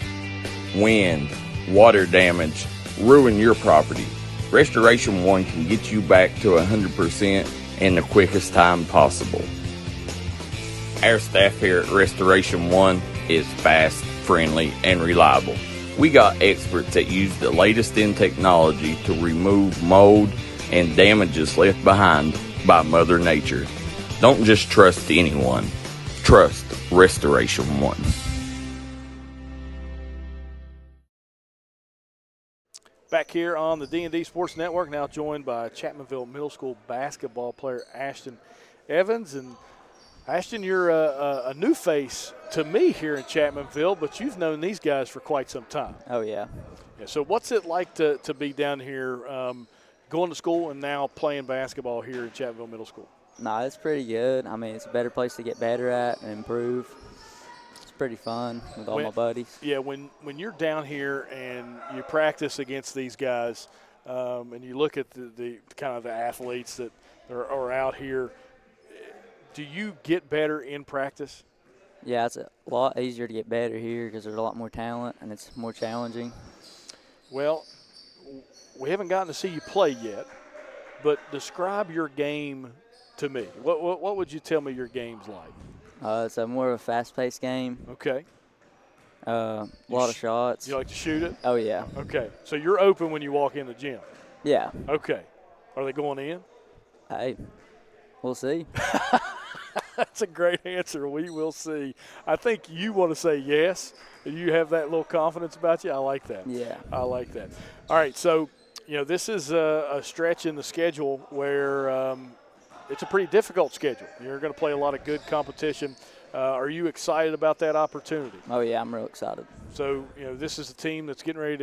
wind, water damage ruin your property. Restoration One can get you back to 100% in the quickest time possible. Our staff here at Restoration One is fast, friendly, and reliable. We got experts that use the latest in technology to remove mold and damages left behind by Mother Nature. Don't just trust anyone. Trust Restoration One. Back here on the D&D Sports Network, now joined by Chapmanville Middle School basketball player Ashton Evans. And Ashton, you're a new face to me here in Chapmanville, but you've known these guys for quite some time. Oh, yeah. So what's it like to be down here going to school and now playing basketball here at Chapmanville Middle School? Nah, it's pretty good. I mean, it's a better place to get better at and improve. It's pretty fun with all my buddies. Yeah, when you're down here and you practice against these guys and you look at the kind of the athletes that are out here, do you get better in practice? Yeah, it's a lot easier to get better here because there's a lot more talent and it's more challenging. Well, we haven't gotten to see you play yet, but describe your game to me. What would you tell me your game's like? It's a more of a fast-paced game. Okay. A lot of shots. You like to shoot it? Oh, yeah. Okay. So you're open when you walk in the gym? Yeah. Okay. Are they going in? Hey, we'll see. That's a great answer. We will see. I think you want to say yes. You have that little confidence about you. I like that. Yeah. I like that. All right. So, this is a stretch in the schedule where it's a pretty difficult schedule. You're going to play a lot of good competition. Are you excited about that opportunity? Oh, yeah, I'm real excited. So, this is a team that's getting ready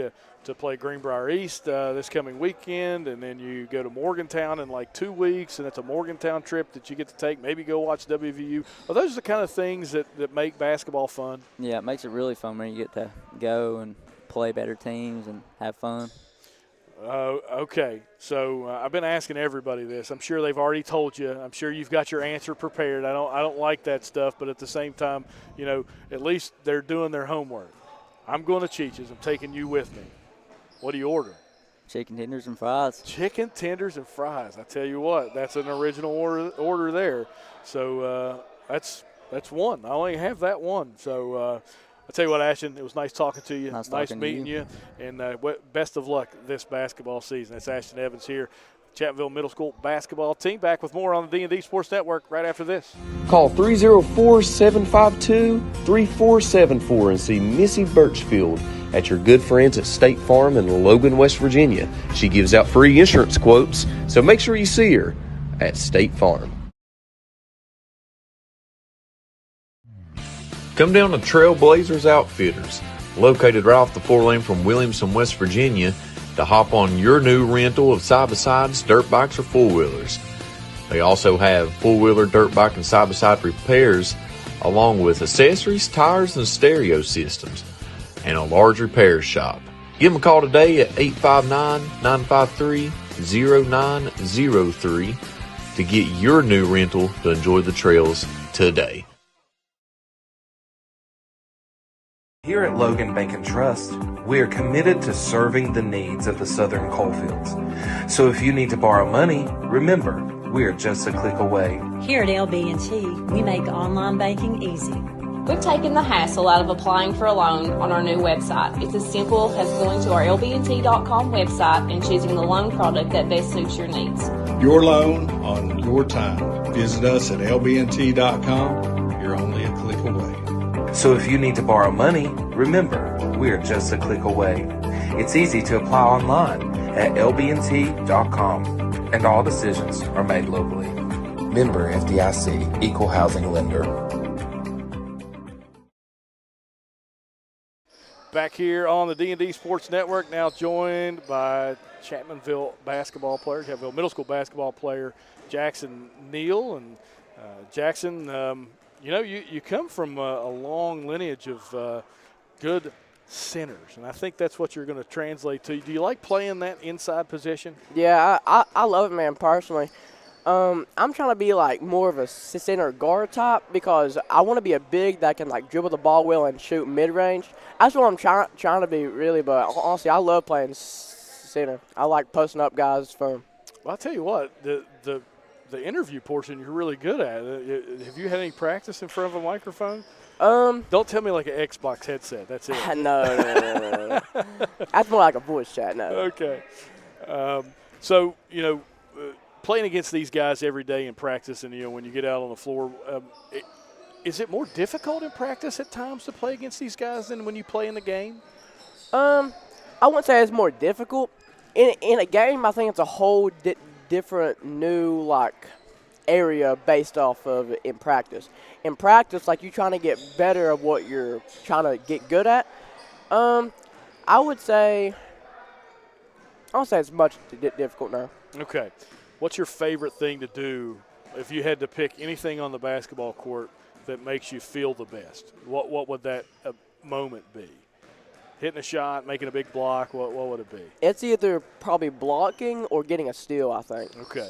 to play Greenbrier East this coming weekend, and then you go to Morgantown in like 2 weeks, and it's a Morgantown trip that you get to take, maybe go watch WVU. Are those the kind of things that make basketball fun? Yeah, it makes it really fun when you get to go and play better teams and have fun. Okay. So I've been asking everybody this. I'm sure they've already told you. I'm sure you've got your answer prepared. I don't like that stuff, but at the same time, at least they're doing their homework. I'm going to Cheech's. I'm taking you with me. What do you order? Chicken tenders and fries. Chicken tenders and fries. I tell you what, that's an original order there. So that's one. I only have that one. So I tell you what, Ashton, it was nice talking to you. Nice meeting you. And best of luck this basketball season. That's Ashton Evans here. Chapmanville Middle School basketball team. Back with more on the D&D Sports Network right after this. Call 304-752-3474 and see Missy Birchfield at your good friends at State Farm in Logan, West Virginia. She gives out free insurance quotes, so make sure you see her at State Farm. Come down to Trailblazers Outfitters, located right off the 4-lane from Williamson, West Virginia, to hop on your new rental of side-by-sides, dirt bikes, or four-wheelers. They also have four-wheeler, dirt bike, and side-by-side repairs, along with accessories, tires, and stereo systems, and a large repair shop. Give them a call today at 859-953-0903 to get your new rental to enjoy the trails today. Here at Logan Bank & Trust, we are committed to serving the needs of the southern coalfields. So if you need to borrow money, remember, we are just a click away. Here at LB&T, we make online banking easy. We've taken the hassle out of applying for a loan on our new website. It's as simple as going to our lbnt.com website and choosing the loan product that best suits your needs. Your loan on your time. Visit us at lbnt.com. You're only a click away. So if you need to borrow money, remember, we are just a click away. It's easy to apply online at lbnt.com, and all decisions are made locally. Member FDIC, Equal Housing Lender. Back here on the D&D Sports Network, now joined by Chapmanville basketball player, Chapmanville Middle School basketball player, Jackson Neal. And Jackson, you come from a long lineage of good centers, and I think that's what you're going to translate to. Do you like playing that inside position? Yeah, I love it, man, personally. I'm trying to be, like, more of a center guard type because I want to be a big that can, like, dribble the ball well and shoot mid-range. That's what I'm trying to be, really, but honestly, I love playing center. I like posting up guys for – Well, I'll tell you what, the interview portion you're really good at. Have you had any practice in front of a microphone? Don't tell me like an Xbox headset. That's it. No. That's more like a voice chat. No. Okay. So playing against these guys every day in practice, and when you get out on the floor, is it more difficult in practice at times to play against these guys than when you play in the game? I wouldn't say it's more difficult. In a game, I think it's a whole different new like area based off of it in practice. In practice, like you're trying to get better at what you're trying to get good at. I would say it's much difficult now. Okay. What's your favorite thing to do if you had to pick anything on the basketball court that makes you feel the best? What would that moment be? Hitting a shot, making a big block, what would it be? It's either probably blocking or getting a steal, I think. Okay.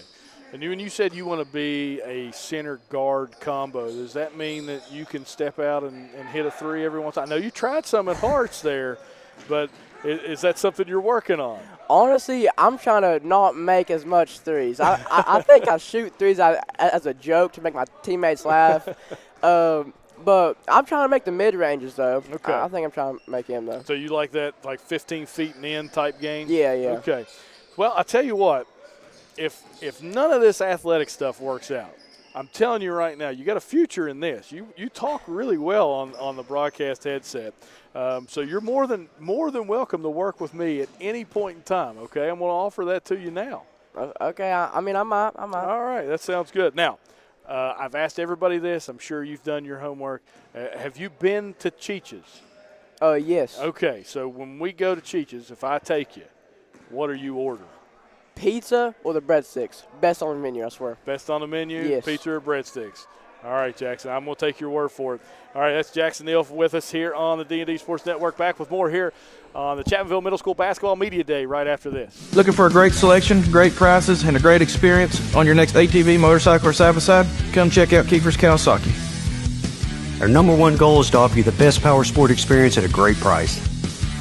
And when you said you want to be a center guard combo, does that mean that you can step out and hit a three every once in a while? I know you tried some at Hearts there, but is that something you're working on? Honestly, I'm trying to not make as much threes. I think I shoot threes as a joke to make my teammates laugh. But I'm trying to make the mid-ranges, though. Okay. I think I'm trying to make him, though. So you like that, like 15 feet and in type game? Yeah. Okay. Well, I tell you what, if none of this athletic stuff works out, I'm telling you right now, you got a future in this. You talk really well on the broadcast headset. So you're more than welcome to work with me at any point in time, okay? I'm going to offer that to you now. Okay. I might. All right. That sounds good. Now, I've asked everybody this. I'm sure you've done your homework. Have you been to Cheech's? Yes. Okay, so when we go to Cheech's, if I take you, what are you ordering? Pizza or the breadsticks? Best on the menu, I swear. Best on the menu? Yes. Pizza or breadsticks? All right, Jackson, I'm going to take your word for it. All right, that's Jackson Neal with us here on the D&D Sports Network. Back with more here on the Chapmanville Middle School Basketball Media Day right after this. Looking for a great selection, great prices, and a great experience on your next ATV, motorcycle, or side-by-side? Come check out Kiefer's Kawasaki. Our #1 goal is to offer you the best power sport experience at a great price.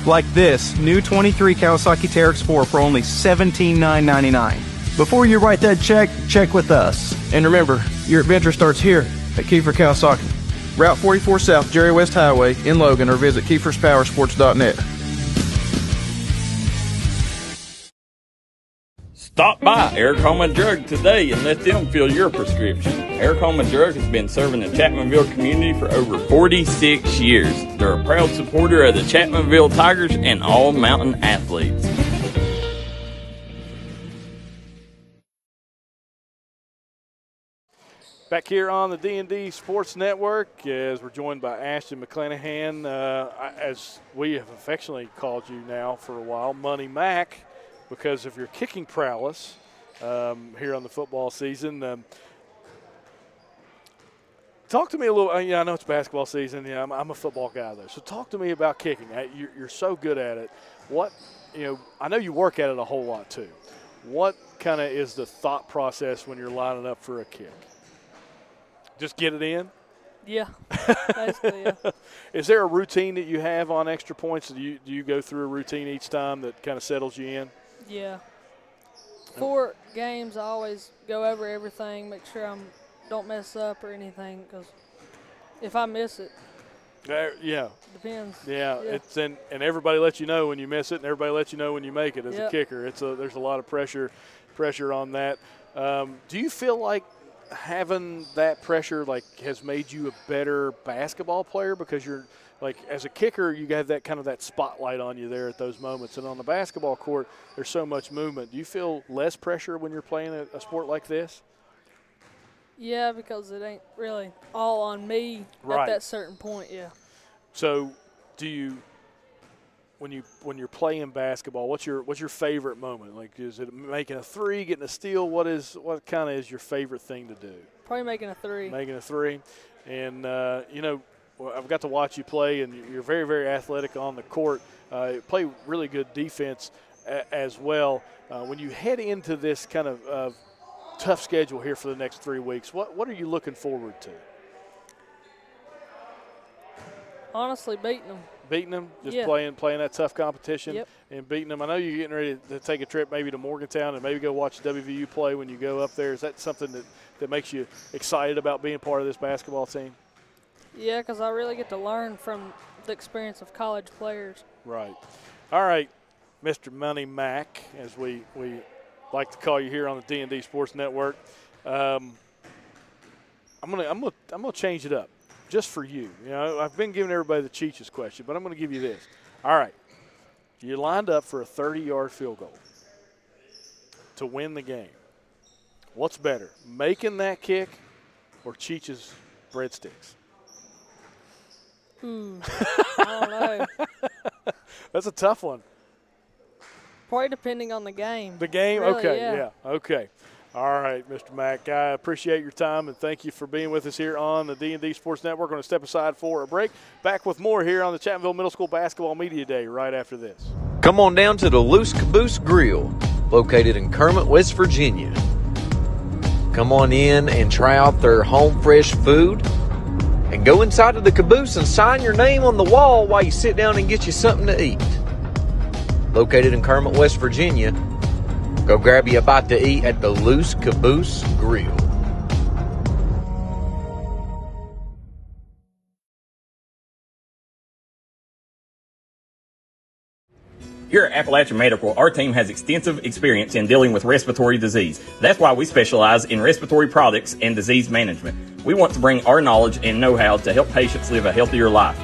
Like this new 23 Kawasaki Teryx 4 for only $17,999. Before you write that check, check with us. And remember, your adventure starts here at Kiefer Kawasaki. Route 44 South, Jerry West Highway in Logan, or visit KiefersPowersports.net. Stop by Eric Homa Drug today and let them fill your prescription. Eric Homa Drug has been serving the Chapmanville community for over 46 years. They're a proud supporter of the Chapmanville Tigers and all mountain athletes. Back here on the D&D Sports Network, as we're joined by Ashton McClanahan, as we have affectionately called you now for a while, Money Mac, because of your kicking prowess here on the football season. Talk to me a little. I know it's basketball season. Yeah, I'm a football guy though. So talk to me about kicking. You're so good at it. I know you work at it a whole lot too. What kind of is the thought process when you're lining up for a kick? Just get it in? Yeah, basically, yeah. Is there a routine that you have on extra points? Do you go through a routine each time that kind of settles you in? Yeah. 4 games, I always go over everything, make sure I don't mess up or anything, because if I miss it, yeah, depends. Yeah, it's and everybody lets you know when you miss it, and everybody lets you know when you make it as a kicker. There's a lot of pressure on that. Do you feel like having that pressure has made you a better basketball player, because you're as a kicker you have that kind of that spotlight on you there at those moments, and on the basketball court there's so much movement. Do you feel less pressure when you're playing a sport like this? Yeah, because it ain't really all on me at that certain point. Yeah. So do you, when you're playing basketball, what's your favorite moment? Is it making a three, getting a steal? What kind of is your favorite thing to do? Probably making a three. Making a three. And I've got to watch you play, and you're very, very athletic on the court. You play really good defense as well. When you head into this kind of tough schedule here for the next 3 weeks, what are you looking forward to? Honestly, beating them. Beating them, just playing that tough competition and beating them. I know you're getting ready to take a trip maybe to Morgantown and maybe go watch WVU play when you go up there. Is that something that makes you excited about being part of this basketball team? Yeah, because I really get to learn from the experience of college players. Right. All right, Mr. Money Mac, as we like to call you here on the D&D Sports Network. I'm gonna change it up just for you. I've been giving everybody the Cheech's question, but I'm going to give you this. All right, you lined up for a 30-yard field goal to win the game. What's better, making that kick or Cheech's breadsticks? I don't know. That's a tough one. Probably depending on the game. The game? Really, okay, yeah. Okay. All right, Mr. Mack, I appreciate your time, and thank you for being with us here on the D&D Sports Network. We're going to step aside for a break. Back with more here on the Chapmanville Middle School Basketball Media Day right after this. Come on down to the Loose Caboose Grill, located in Kermit, West Virginia. Come on in and try out their home fresh food, and go inside of the caboose and sign your name on the wall while you sit down and get you something to eat. Located in Kermit, West Virginia, go grab you a bite to eat at the Loose Caboose Grill. Here at Appalachian Medical, our team has extensive experience in dealing with respiratory disease. That's why we specialize in respiratory products and disease management. We want to bring our knowledge and know-how to help patients live a healthier life.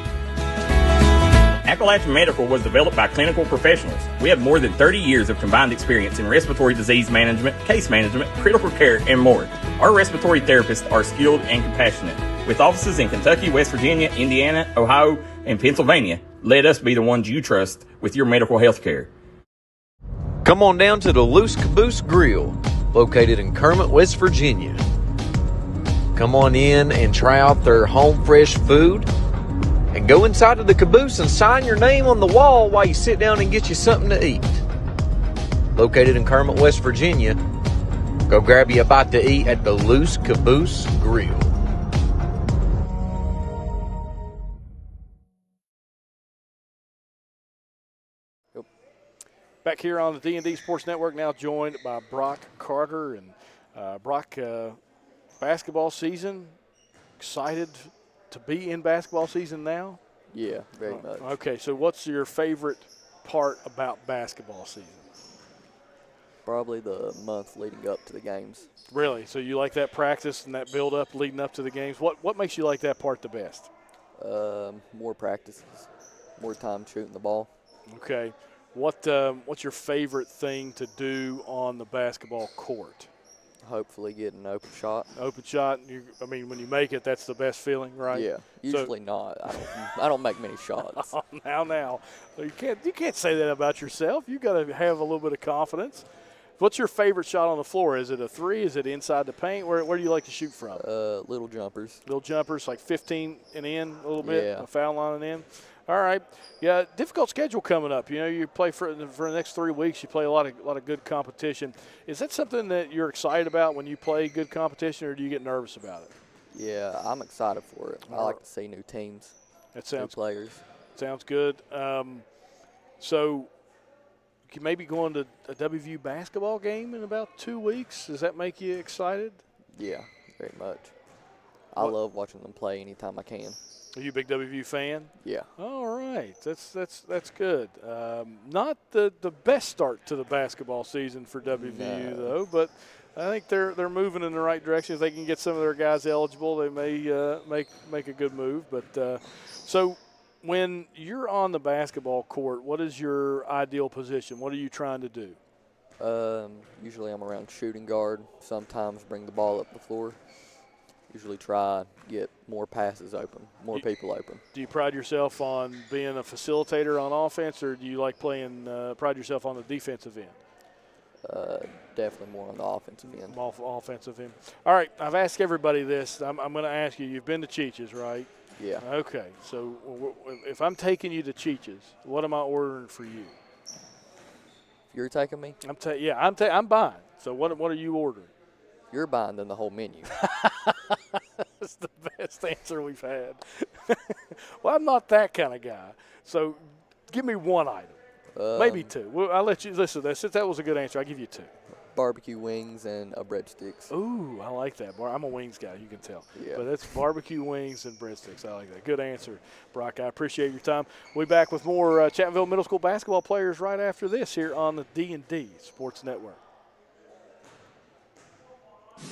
Appalachian Medical was developed by clinical professionals. We have more than 30 years of combined experience in respiratory disease management, case management, critical care, and more. Our respiratory therapists are skilled and compassionate. With offices in Kentucky, West Virginia, Indiana, Ohio, and Pennsylvania, let us be the ones you trust with your medical health care. Come on down to the Loose Caboose Grill, located in Kermit, West Virginia. Come on in and try out their home fresh food, and go inside of the caboose and sign your name on the wall while you sit down and get you something to eat. Located in Kermit, West Virginia, go grab you a bite to eat at the Loose Caboose Grill. Back here on the D&D Sports Network, now joined by Brock Carter. And Brock, basketball season, excited to be in basketball season now? Yeah, very much. Okay, so what's your favorite part about basketball season? Probably the month leading up to the games. Really? So you like that practice and that build-up leading up to the games? What makes you like that part the best? More practices, more time shooting the ball. Okay. What's your favorite thing to do on the basketball court? Hopefully get an open shot. Open shot. When you make it, that's the best feeling, right? Yeah. Usually not. I don't make many shots. Oh, now, you can't say that about yourself. You got to have a little bit of confidence. What's your favorite shot on the floor? Is it a three? Is it inside the paint? Where do you like to shoot from? Little jumpers. Little jumpers, like 15 and in a little bit. Yeah. A foul line and in. All right. Yeah, difficult schedule coming up. You play for the next 3 weeks. You play a lot of good competition. Is that something that you're excited about when you play good competition, or do you get nervous about it? Yeah, I'm excited for it. I like to see new teams, new players. Sounds good. So you may be going to a WVU basketball game in about 2 weeks. Does that make you excited? Yeah, very much. I love watching them play anytime I can. Are you a big WVU fan? Yeah. All right, that's good. Not the best start to the basketball season for WVU though, but I think they're moving in the right direction. If they can get some of their guys eligible, they may make a good move. But so when you're on the basketball court, what is your ideal position? What are you trying to do? Usually I'm around shooting guard. Sometimes bring the ball up the floor. Usually try get more passes open, more people open. Do you pride yourself on being a facilitator on offense, or do you like pride yourself on the defensive end? Definitely more on the offensive end. Offensive end. All right, I've asked everybody this. I'm going to ask you. You've been to Cheech's, right? Yeah. Okay, so if I'm taking you to Cheech's, what am I ordering for you? You're taking me? I'm buying. So what are you ordering? You're buying then the whole menu. That's the best answer we've had. Well, I'm not that kind of guy. So give me one item, maybe two. Well, I'll let you listen. Since that was a good answer, I'll give you two. Barbecue wings and breadsticks. Ooh, I like that. I'm a wings guy, you can tell. Yeah. But that's barbecue wings and breadsticks. I like that. Good answer, Brock. I appreciate your time. We'll be back with more Chapmanville Middle School basketball players right after this here on the D&D Sports Network.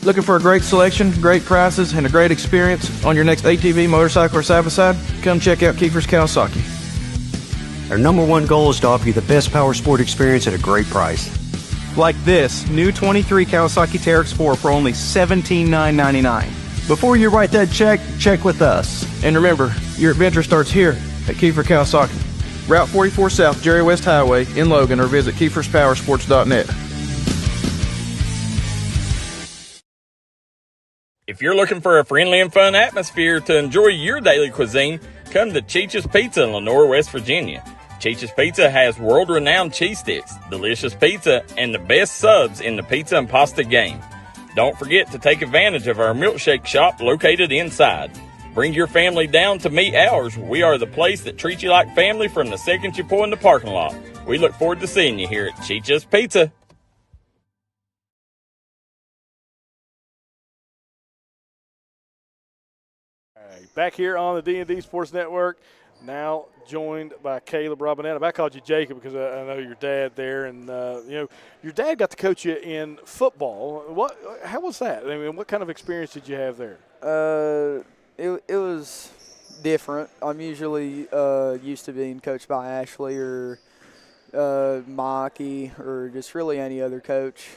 Looking for a great selection, great prices, and a great experience on your next ATV, motorcycle, or side-by-side? Come check out Kiefer's Kawasaki. Our #1 goal is to offer you the best power sport experience at a great price. Like this new 23 Kawasaki Teryx 4 for only $17,999. Before you write that check with us. And remember, your adventure starts here at Kiefer Kawasaki. Route 44 South, Jerry West Highway in Logan, or visit KiefersPowersports.net. If you're looking for a friendly and fun atmosphere to enjoy your daily cuisine, come to Cheech's Pizza in Lenore, West Virginia. Cheech's Pizza has world-renowned cheese sticks, delicious pizza, and the best subs in the pizza and pasta game. Don't forget to take advantage of our milkshake shop located inside. Bring your family down to meet ours. We are the place that treats you like family from the second you pull in the parking lot. We look forward to seeing you here at Cheech's Pizza. Back here on the D&D Sports Network, now joined by Caleb Robinette. I called you Jacob because I know your dad there, and your dad got to coach you in football. How was that? I mean, what kind of experience did you have there? It was different. I'm usually used to being coached by Ashley or Mikey or just really any other coach.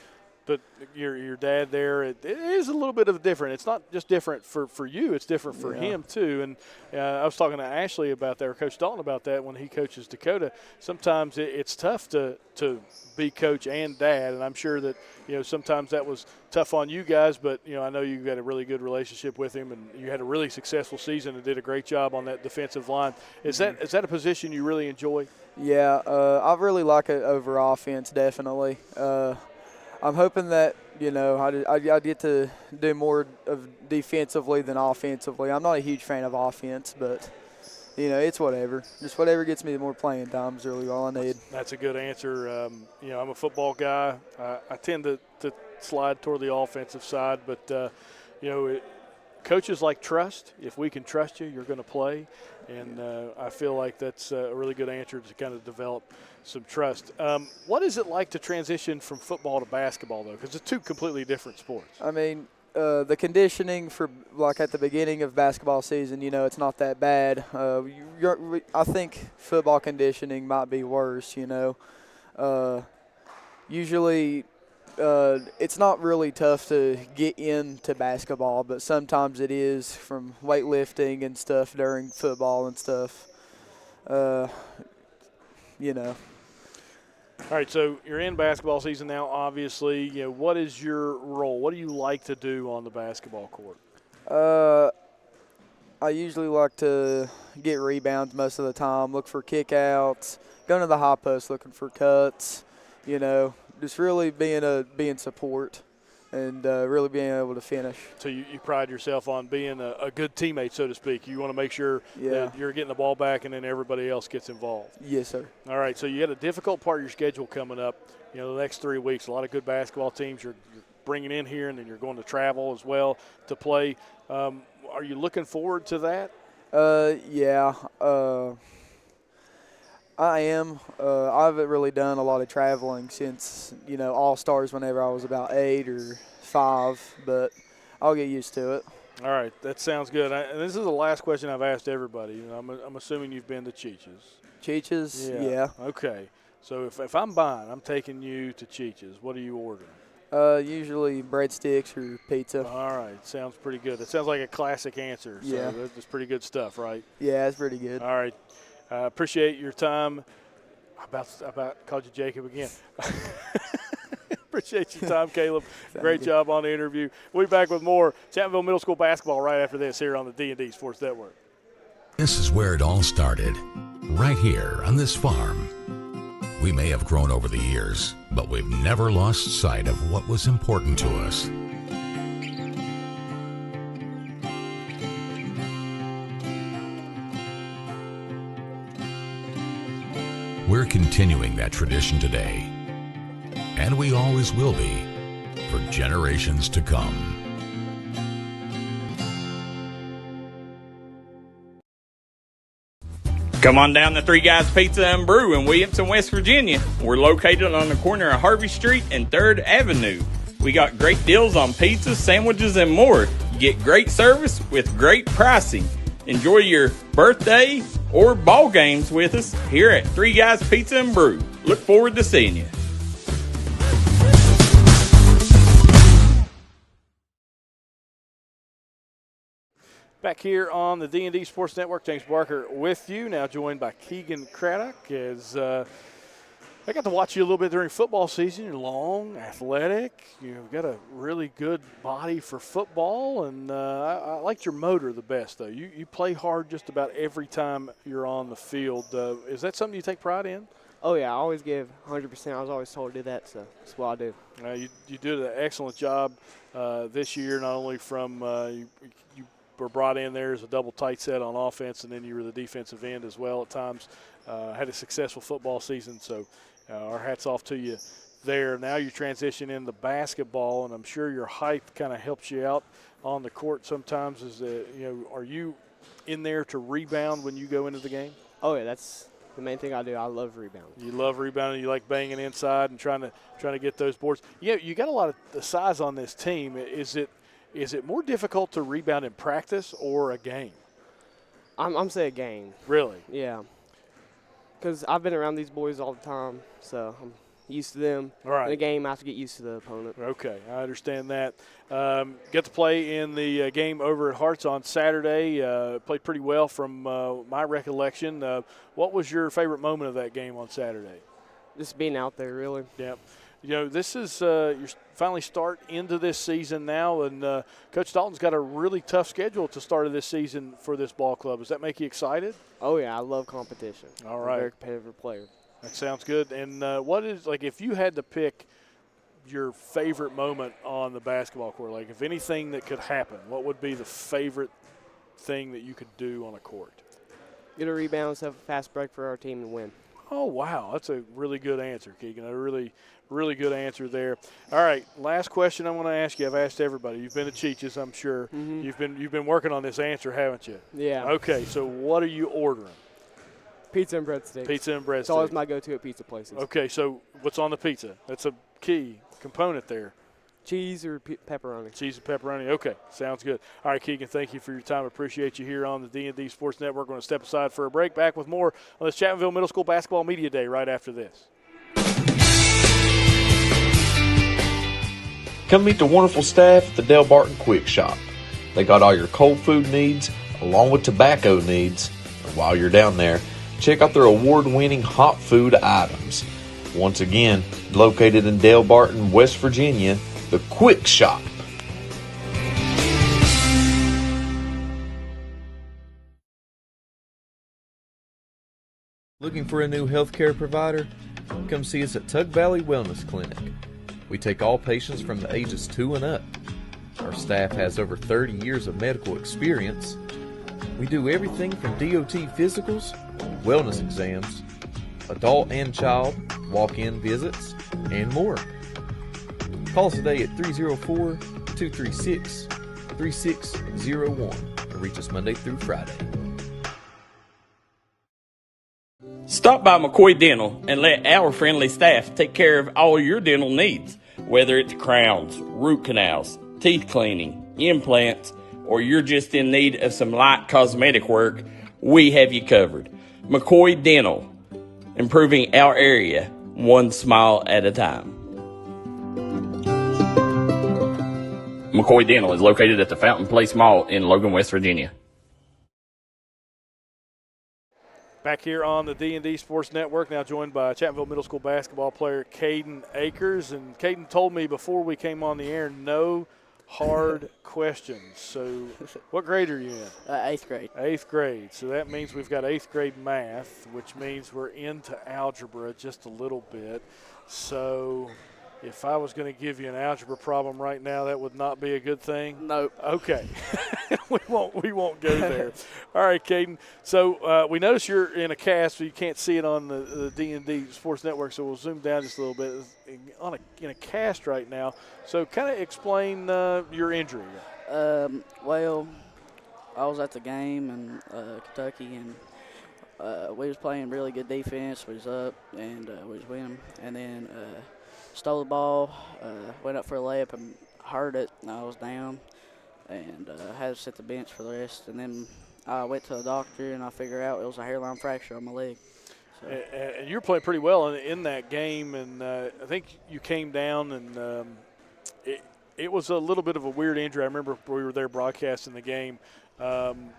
But your dad there, it is a little bit of different. It's not just different for you. It's different for him, too. And I was talking to Ashley about that, or Coach Dalton about that when he coaches Dakota. Sometimes it's tough to be coach and dad, and I'm sure that, sometimes that was tough on you guys. But, I know you got a really good relationship with him, and you had a really successful season and did a great job on that defensive line. Is that a position you really enjoy? Yeah, I really like it over offense, definitely. I'm hoping that, I get to do more of defensively than offensively. I'm not a huge fan of offense, but it's whatever. Just whatever gets me more playing time is really all I need. That's a good answer. I'm a football guy. I tend to slide toward the offensive side, but, coaches like trust. If we can trust you, you're going to play. And I feel like that's a really good answer to kind of develop some trust. What is it like to transition from football to basketball, though? Because it's two completely different sports. I mean, the conditioning for like at the beginning of basketball season, it's not that bad. I think football conditioning might be worse. Usually it's not really tough to get into basketball, but sometimes it is from weightlifting and stuff during football and stuff. All right, so you're in basketball season now, obviously. What is your role? What do you like to do on the basketball court? I usually like to get rebounds most of the time, look for kickouts, go to the high post looking for cuts, just really being support and really being able to finish. So you pride yourself on being a good teammate, so to speak. You want to make sure that you're getting the ball back and then everybody else gets involved. Yes, sir. All right, so you had a difficult part of your schedule coming up, the next 3 weeks. A lot of good basketball teams you're bringing in here, and then you're going to travel as well to play. Are you looking forward to that? Yeah. I am. I haven't really done a lot of traveling since, All-Stars whenever I was about 8 or 5, but I'll get used to it. All right, that sounds good. And this is the last question I've asked everybody. I'm assuming you've been to Cheech's. Cheech's? Yeah. Okay. So if I'm buying, I'm taking you to Cheech's. What are you ordering? Usually breadsticks or pizza. All right, sounds pretty good. That sounds like a classic answer. So yeah. That's pretty good stuff, right? Yeah, it's pretty good. All right. Appreciate your time. I about called you Jacob again. Appreciate your time, Caleb. Great job on the interview. We'll be back with more Chapmanville Middle School basketball right after this here on the D&D Sports Network. This is where it all started, right here on this farm. We may have grown over the years, but we've never lost sight of what was important to us. We're continuing that tradition today, and we always will be for generations to come. Come on down to Three Guys Pizza and Brew in Williamson, West Virginia. We're located on the corner of Harvey Street and 3rd Avenue. We got great deals on pizzas, sandwiches, and more. You get great service with great pricing. Enjoy your birthday or ball games with us here at Three Guys Pizza and Brew. Look forward to seeing you. Back here on the D&D Sports Network, James Barker with you, now joined by Keegan Craddock. As I got to watch you a little bit during football season. You're long, athletic. You've got a really good body for football, and I liked your motor the best, though. You play hard just about every time you're on the field. Is that something you take pride in? Oh, yeah. I always give 100%. I was always told to do that, so that's what I do. You did an excellent job this year, not only from you were brought in there as a double tight set on offense, and then you were the defensive end as well at times. Had a successful football season, so our hats off to you there. Now you transition into basketball, and I'm sure your height kind of helps you out on the court sometimes. Are you in there to rebound when you go into the game? Oh, yeah, that's the main thing I do. I love rebounding. You love rebounding. You like banging inside and trying to get those boards. Yeah, you got a lot of the size on this team. Is it more difficult to rebound in practice or a game? I'm saying a game. Really? Yeah. Because I've been around these boys all the time, so I'm used to them. All right. In a game, I have to get used to the opponent. Okay, I understand that. Get to play in the game over at Hearts on Saturday. Played pretty well from my recollection. What was your favorite moment of that game on Saturday? Just being out there, really. Yeah. This is your finally start into this season now, and Coach Dalton's got a really tough schedule at the start of this season for this ball club. Does that make you excited? Oh, yeah, I love competition. All I'm right. a very competitive player. That sounds good. And what is, if you had to pick your favorite moment on the basketball court, if anything that could happen, what would be the favorite thing that you could do on a court? Get a rebound, have a fast break for our team and win. Oh, wow. That's a really good answer, Keegan. A really, really good answer there. All right, last question I'm going to ask you. I've asked everybody. You've been to Cheech's, I'm sure. Mm-hmm. You've been working on this answer, haven't you? Yeah. Okay, so what are you ordering? Pizza and breadsticks. Pizza and breadsticks. It's always my go-to at pizza places. Okay, so what's on the pizza? That's a key component there. Cheese or pepperoni. Cheese and pepperoni. Okay, sounds good. All right, Keegan, thank you for your time. Appreciate you here on the D&D Sports Network. We're going to step aside for a break. Back with more on this Chapmanville Middle School Basketball Media Day right after this. Come meet the wonderful staff at the Del Barton Quick Shop. They got all your cold food needs along with tobacco needs. And while you're down there, check out their award-winning hot food items. Once again, located in Del Barton, West Virginia, the Quick Shop. Looking for a new healthcare provider? Come see us at Tug Valley Wellness Clinic. We take all patients from the ages 2 and up. Our staff has over 30 years of medical experience. We do everything from DOT physicals, wellness exams, adult and child, walk-in visits, and more. Call us today at 304-236-3601 or reach us Monday through Friday. Stop by McCoy Dental and let our friendly staff take care of all your dental needs, whether it's crowns, root canals, teeth cleaning, implants, or you're just in need of some light cosmetic work. We have you covered. McCoy Dental, improving our area one smile at a time. McCoy Dental is located at the Fountain Place Mall in Logan, West Virginia. Back here on the D&D Sports Network, now joined by Chapmanville Middle School basketball player Caden Akers. And Caden told me before we came on the air, no hard questions. So what grade are you in? 8th grade. 8th grade. So that means we've got 8th grade math, which means we're into algebra just a little bit. So if I was going to give you an algebra problem right now, that would not be a good thing? Nope. Okay. we won't go there. All right, Caden. So we notice you're in a cast, so you can't see it on the D&D Sports Network, so we'll zoom down just a little bit. In a cast right now. So kind of explain your injury. Well, I was at the game in Kentucky, and we was playing really good defense. We was up, and we was winning. And then stole the ball, went up for a layup and hurt it. And I was down and had to sit the bench for the rest. And then I went to the doctor, and I figured out it was a hairline fracture on my leg. So. And you were playing pretty well in that game, and I think you came down, and it was a little bit of a weird injury. I remember we were there broadcasting the game.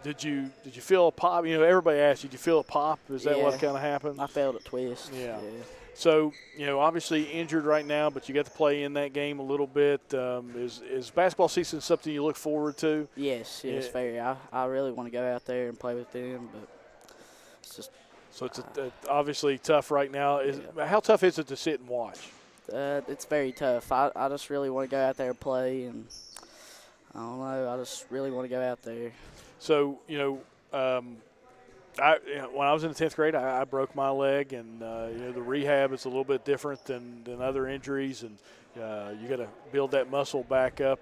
Did you feel a pop? You know, everybody asked, did you feel a pop? Is that what kind of happened? I felt a twist. Yeah. So, you know, obviously injured right now, but you got to play in that game a little bit. Is basketball season something you look forward to? Yes, very. I really want to go out there and play with them, but it's just. So it's obviously tough right now. How tough is it to sit and watch? It's very tough. I just really want to go out there and play, and I don't know. I just really want to go out there. So, you know, when I was in the 10th grade, I broke my leg, and you know, the rehab is a little bit different than other injuries, and you got to build that muscle back up.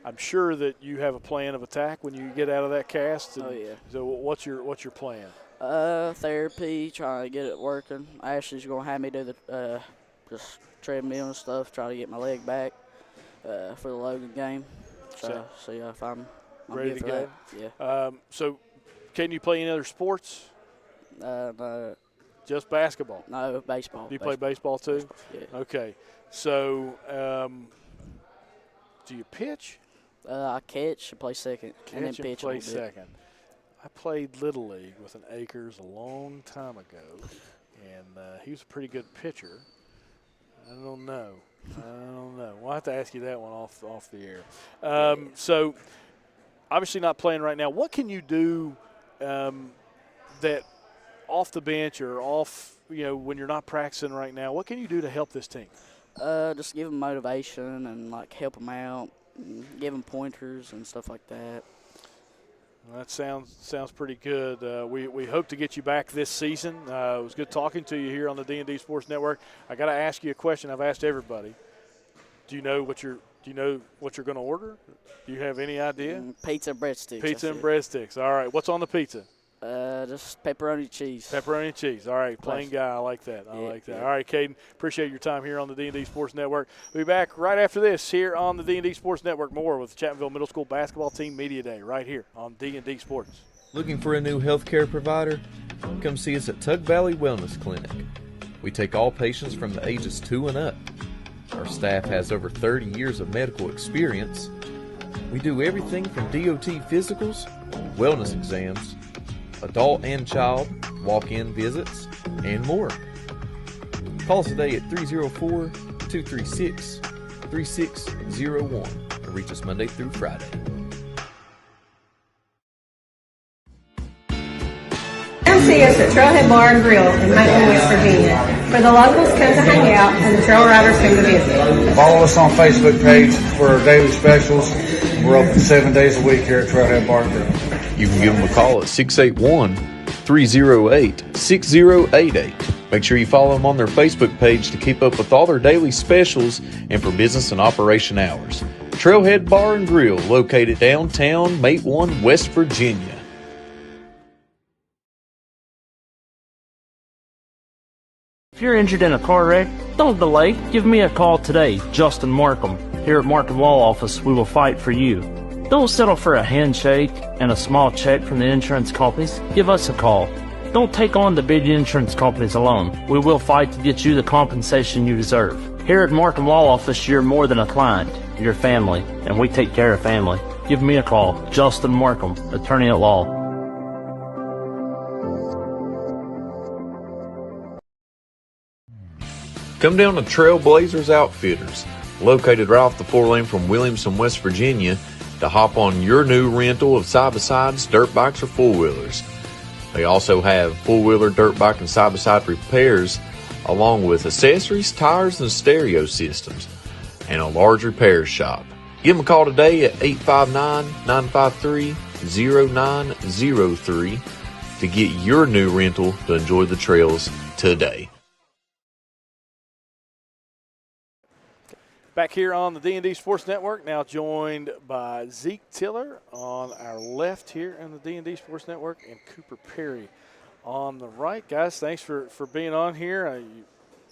I'm sure that you have a plan of attack when you get out of that cast. Oh yeah. So what's your plan? Therapy, trying to get it working. Ashley's gonna have me do the just treadmill and stuff, try to get my leg back for the Logan game. So yeah, if I'm ready to go. Yeah. So, can you play any other sports? No. Just basketball? No, baseball. Do you play baseball too? Yeah. Okay. So, do you pitch? I catch and play second. Catch and pitch play second. I played Little League with an Akers a long time ago, and he was a pretty good pitcher. I don't know. We'll have to ask you that one off the air. So, obviously not playing right now. What can you do that off the bench or off, you know, when you're not practicing right now? What can you do to help this team? Just give them motivation and, like, help them out, and give them pointers and stuff like that. Well, that sounds pretty good. We hope to get you back this season. It was good talking to you here on the D&D Sports Network. I got to ask you a question I've asked everybody. Do you know what you're going to order? Do you have any idea? Pizza and breadsticks. Pizza and breadsticks. All right. What's on the pizza? Just pepperoni cheese. Pepperoni and cheese. All right. Plain guy. I like that. I like that. All right, Caden. Appreciate your time here on the D&D Sports Network. We'll be back right after this here on the D&D Sports Network. More with the Chapmanville Middle School Basketball Team Media Day right here on D&D Sports. Looking for a new healthcare provider? Come see us at Tug Valley Wellness Clinic. We take all patients from the ages 2 and up. Our staff has over 30 years of medical experience. We do everything from DOT physicals, wellness exams, adult and child, walk-in visits, and more. Call us today at 304-236-3601 or reach us Monday through Friday. Come see us at Trailhead Bar and Grill in Chapmanville, West Virginia, where the locals come to hang out and the trail riders come to visit. Follow us on Facebook page for our daily specials. We're open 7 days a week here at Trailhead Bar and Grill. You can give them a call at 681-308-6088. Make sure you follow them on their Facebook page to keep up with all their daily specials and for business and operation hours. Trailhead Bar and Grill, located downtown Matewan, West Virginia. If you're injured in a car wreck, don't delay. Give me a call today, Justin Markham. Here at Markham Law Office, we will fight for you. Don't settle for a handshake and a small check from the insurance companies. Give us a call. Don't take on the big insurance companies alone. We will fight to get you the compensation you deserve. Here at Markham Law Office, you're more than a client. You're family, and we take care of family. Give me a call, Justin Markham, attorney at law. Come down to Trailblazers Outfitters, located right off the 4-lane from Williamson, West Virginia, to hop on your new rental of side-by-sides, dirt bikes, or four-wheelers. They also have four-wheeler, dirt bike, and side-by-side repairs, along with accessories, tires, and stereo systems, and a large repair shop. Give them a call today at 859-953-0903 to get your new rental to enjoy the trails today. Back here on the D&D Sports Network, now joined by Zeke Tiller on our left here in the D&D Sports Network and Cooper Perry on the right. Guys, thanks for being on here.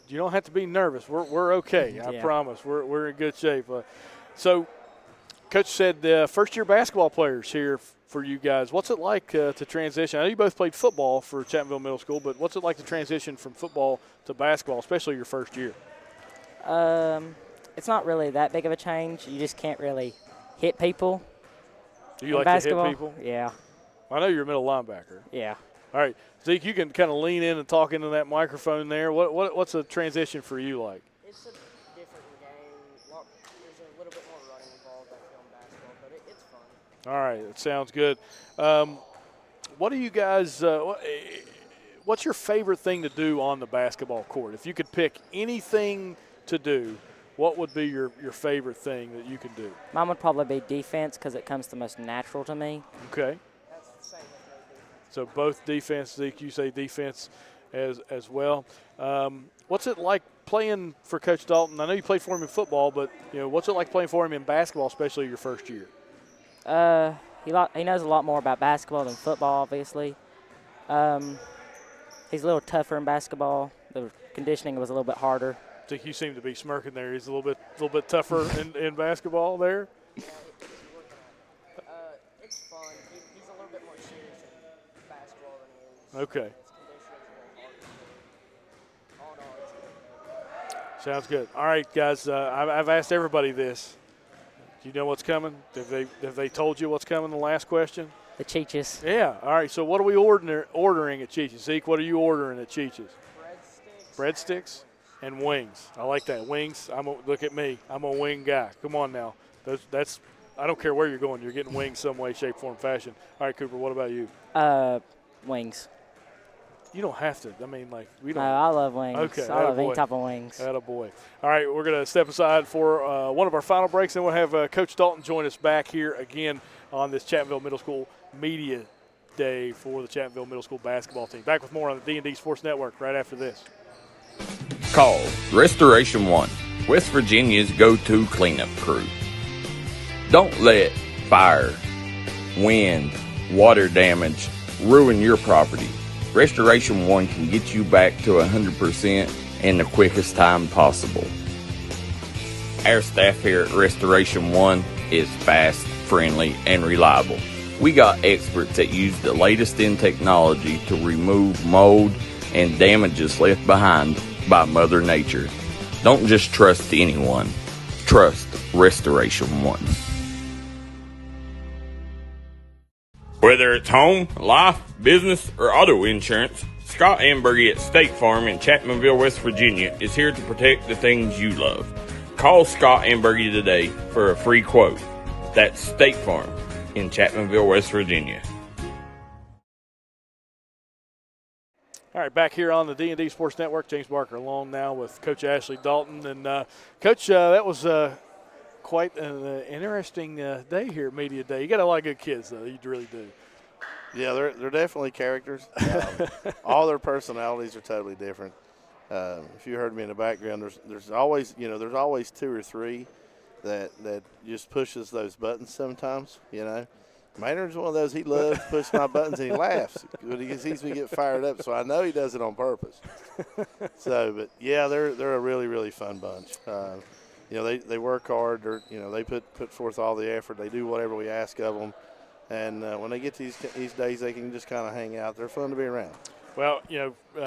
You don't have to be nervous. We're okay. I promise. We're in good shape. So, Coach said first-year basketball players here for you guys. What's it like to transition? I know you both played football for Chapmanville Middle School, but what's it like to transition from football to basketball, especially your first year? It's not really that big of a change. You just can't really hit people. Do you like basketball. To hit people? Yeah. I know you're a middle linebacker. Yeah. All right, Zeke, you can kind of lean in and talk into that microphone there. What's the transition for you like? It's a different game. There's a little bit more running involved, I feel, in basketball, but it's fun. All right, it sounds good. What do you guys what's your favorite thing to do on the basketball court? If you could pick anything to do, what would be your favorite thing that you can do? Mine would probably be defense because it comes the most natural to me. Okay. So both defense, Zeke, you say defense as well. What's it like playing for Coach Dalton? I know you played for him in football, but what's it like playing for him in basketball, especially your first year? He knows a lot more about basketball than football, obviously. He's a little tougher in basketball. The conditioning was a little bit harder. Zeke, you seem to be smirking there. He's a little bit tougher in basketball there. It's fun. He's a little bit more serious in basketball than he is. Okay. Sounds good. All right, guys. I've asked everybody this. Do you know what's coming? Have they told you what's coming? The last question. The Cheeches. Yeah. All right. So what are we ordering at Cheeches? Zeke, what are you ordering at Cheeches? Breadsticks and wings. I like that. Wings. Look at me. I'm a wing guy. Come on now. That's. I don't care where you're going. You're getting wings some way, shape, form, fashion. All right, Cooper. What about you? Wings. You don't have to. I mean, we don't. No, I love wings. Okay. I love any type of wings. Attaboy. All right, we're going to step aside for one of our final breaks, and we'll have Coach Dalton join us back here again on this Chapmanville Middle School Media Day for the Chapmanville Middle School basketball team. Back with more on the D&D Sports Network right after this. Call Restoration One, West Virginia's go-to cleanup crew. Don't let fire, wind, water damage ruin your property. Restoration One can get you back to 100% in the quickest time possible. Our staff here at Restoration One is fast, friendly, and reliable. We got experts that use the latest in technology to remove mold and damages left behind by Mother Nature. Don't just trust anyone. Trust Restoration One. Whether it's home, life, business, or auto insurance, Scott Ambergy at State Farm in Chapmanville, West Virginia is here to protect the things you love. Call Scott Ambergy today for a free quote. That's State Farm in Chapmanville, West Virginia. All right, back here on the D&D Sports Network, James Barker along now with Coach Ashley Dalton. And, Coach, that was quite an interesting day here at Media Day. You got a lot of good kids, though. You really do. Yeah, they're definitely characters. All their personalities are totally different. If you heard me in the background, there's always 2 or 3 that just pushes those buttons sometimes, Maynard's one of those, he loves to push my buttons and he laughs when he sees me get fired up, so I know he does it on purpose. But yeah, they're a really, really fun bunch. They work hard. They put forth all the effort. They do whatever we ask of them. And when they get to these days, they can just kind of hang out. They're fun to be around. Well,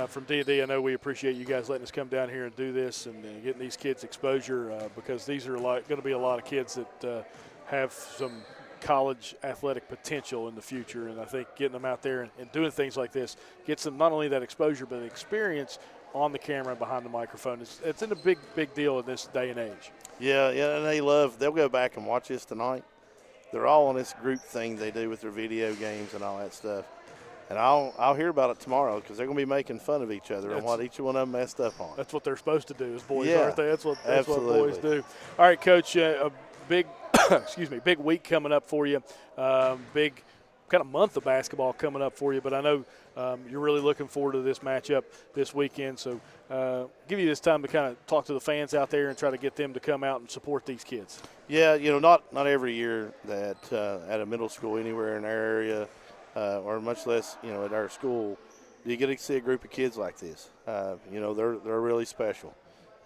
from D&D, I know we appreciate you guys letting us come down here and do this and getting these kids exposure because these are going to be a lot of kids that have some college athletic potential in the future. And I think getting them out there and doing things like this gets them not only that exposure but experience on the camera and behind the microphone. It's a big deal in this day and age. Yeah, and they'll go back and watch this tonight. They're all on this group thing they do with their video games and all that stuff. And I'll hear about it tomorrow because they're going to be making fun of each other and what each one of them messed up on. That's what they're supposed to do as boys, yeah, aren't they? That's what boys do. Absolutely. All right, Coach, a big big week coming up for you. Big kind of month of basketball coming up for you, but I know you're really looking forward to this matchup this weekend. So give you this time to kind of talk to the fans out there and try to get them to come out and support these kids. Yeah, not every year that at a middle school anywhere in our area or much less, at our school, do you get to see a group of kids like this. They're really special.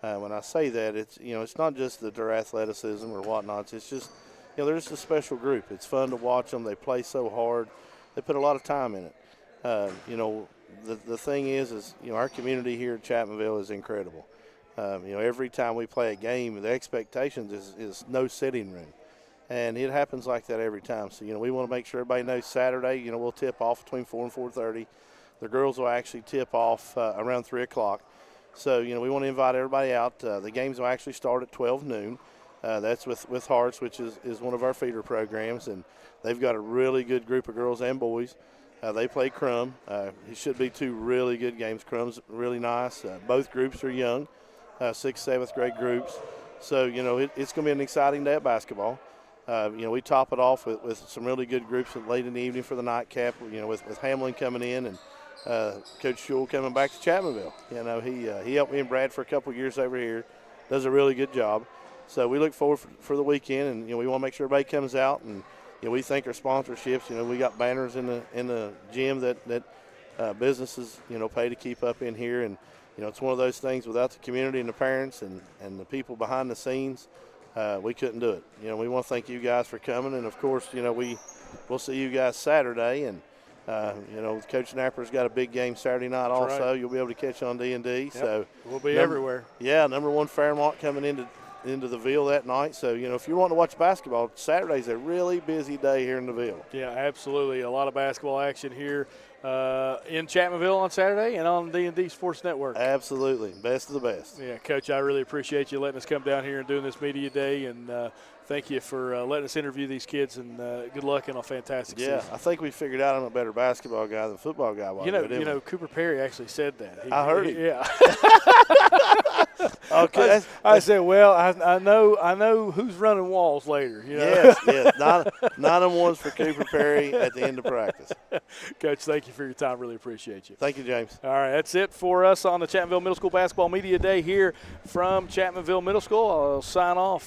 When I say that, it's not just their athleticism or whatnot. It's just, they're just a special group. It's fun to watch them. They play so hard. They put a lot of time in it. The thing is our community here at Chapmanville is incredible. Every time we play a game, the expectations is no sitting room. And it happens like that every time. So, we want to make sure everybody knows Saturday, we'll tip off between 4 and 4:30. The girls will actually tip off around 3 o'clock. So, we want to invite everybody out. The games will actually start at 12 noon. That's with Hearts, which is one of our feeder programs. And they've got a really good group of girls and boys. They play Crum. It should be 2 really good games. Crum's really nice. Both groups are young, 6th, 7th grade groups. So, it's going to be an exciting day of basketball. We top it off with some really good groups late in the evening for the nightcap, with Hamlin coming in and Coach Shule coming back to Chapmanville. He helped me and Brad for a couple years over here, does a really good job. So we look forward for the weekend, and we want to make sure everybody comes out. And we thank our sponsorships. We got banners in the gym that businesses pay to keep up in here, and it's one of those things. Without the community and the parents and the people behind the scenes, we couldn't do it. We want to thank you guys for coming, and of course, we'll see you guys Saturday. And Coach Napper's got a big game Saturday night also. Right. You'll be able to catch on D&D. Yep. So we'll be everywhere. Yeah, number 1 Fairmont coming into the Ville that night. So, if you want to watch basketball, Saturday's a really busy day here in the Ville. Yeah, absolutely. A lot of basketball action here in Chapmanville on Saturday and on D&D Sports Network. Absolutely. Best of the best. Yeah, Coach, I really appreciate you letting us come down here and doing this media day, and thank you for letting us interview these kids, and good luck in a fantastic season. Yeah, I think we figured out I'm a better basketball guy than football guy. Cooper Perry actually said that. I heard it. Yeah. Okay. I said, well, I know who's running walls later. You know? Yes. 9-1s for Cooper Perry at the end of practice. Coach, thank you for your time. Really appreciate you. Thank you, James. All right, that's it for us on the Chapmanville Middle School Basketball Media Day here from Chapmanville Middle School. I'll sign off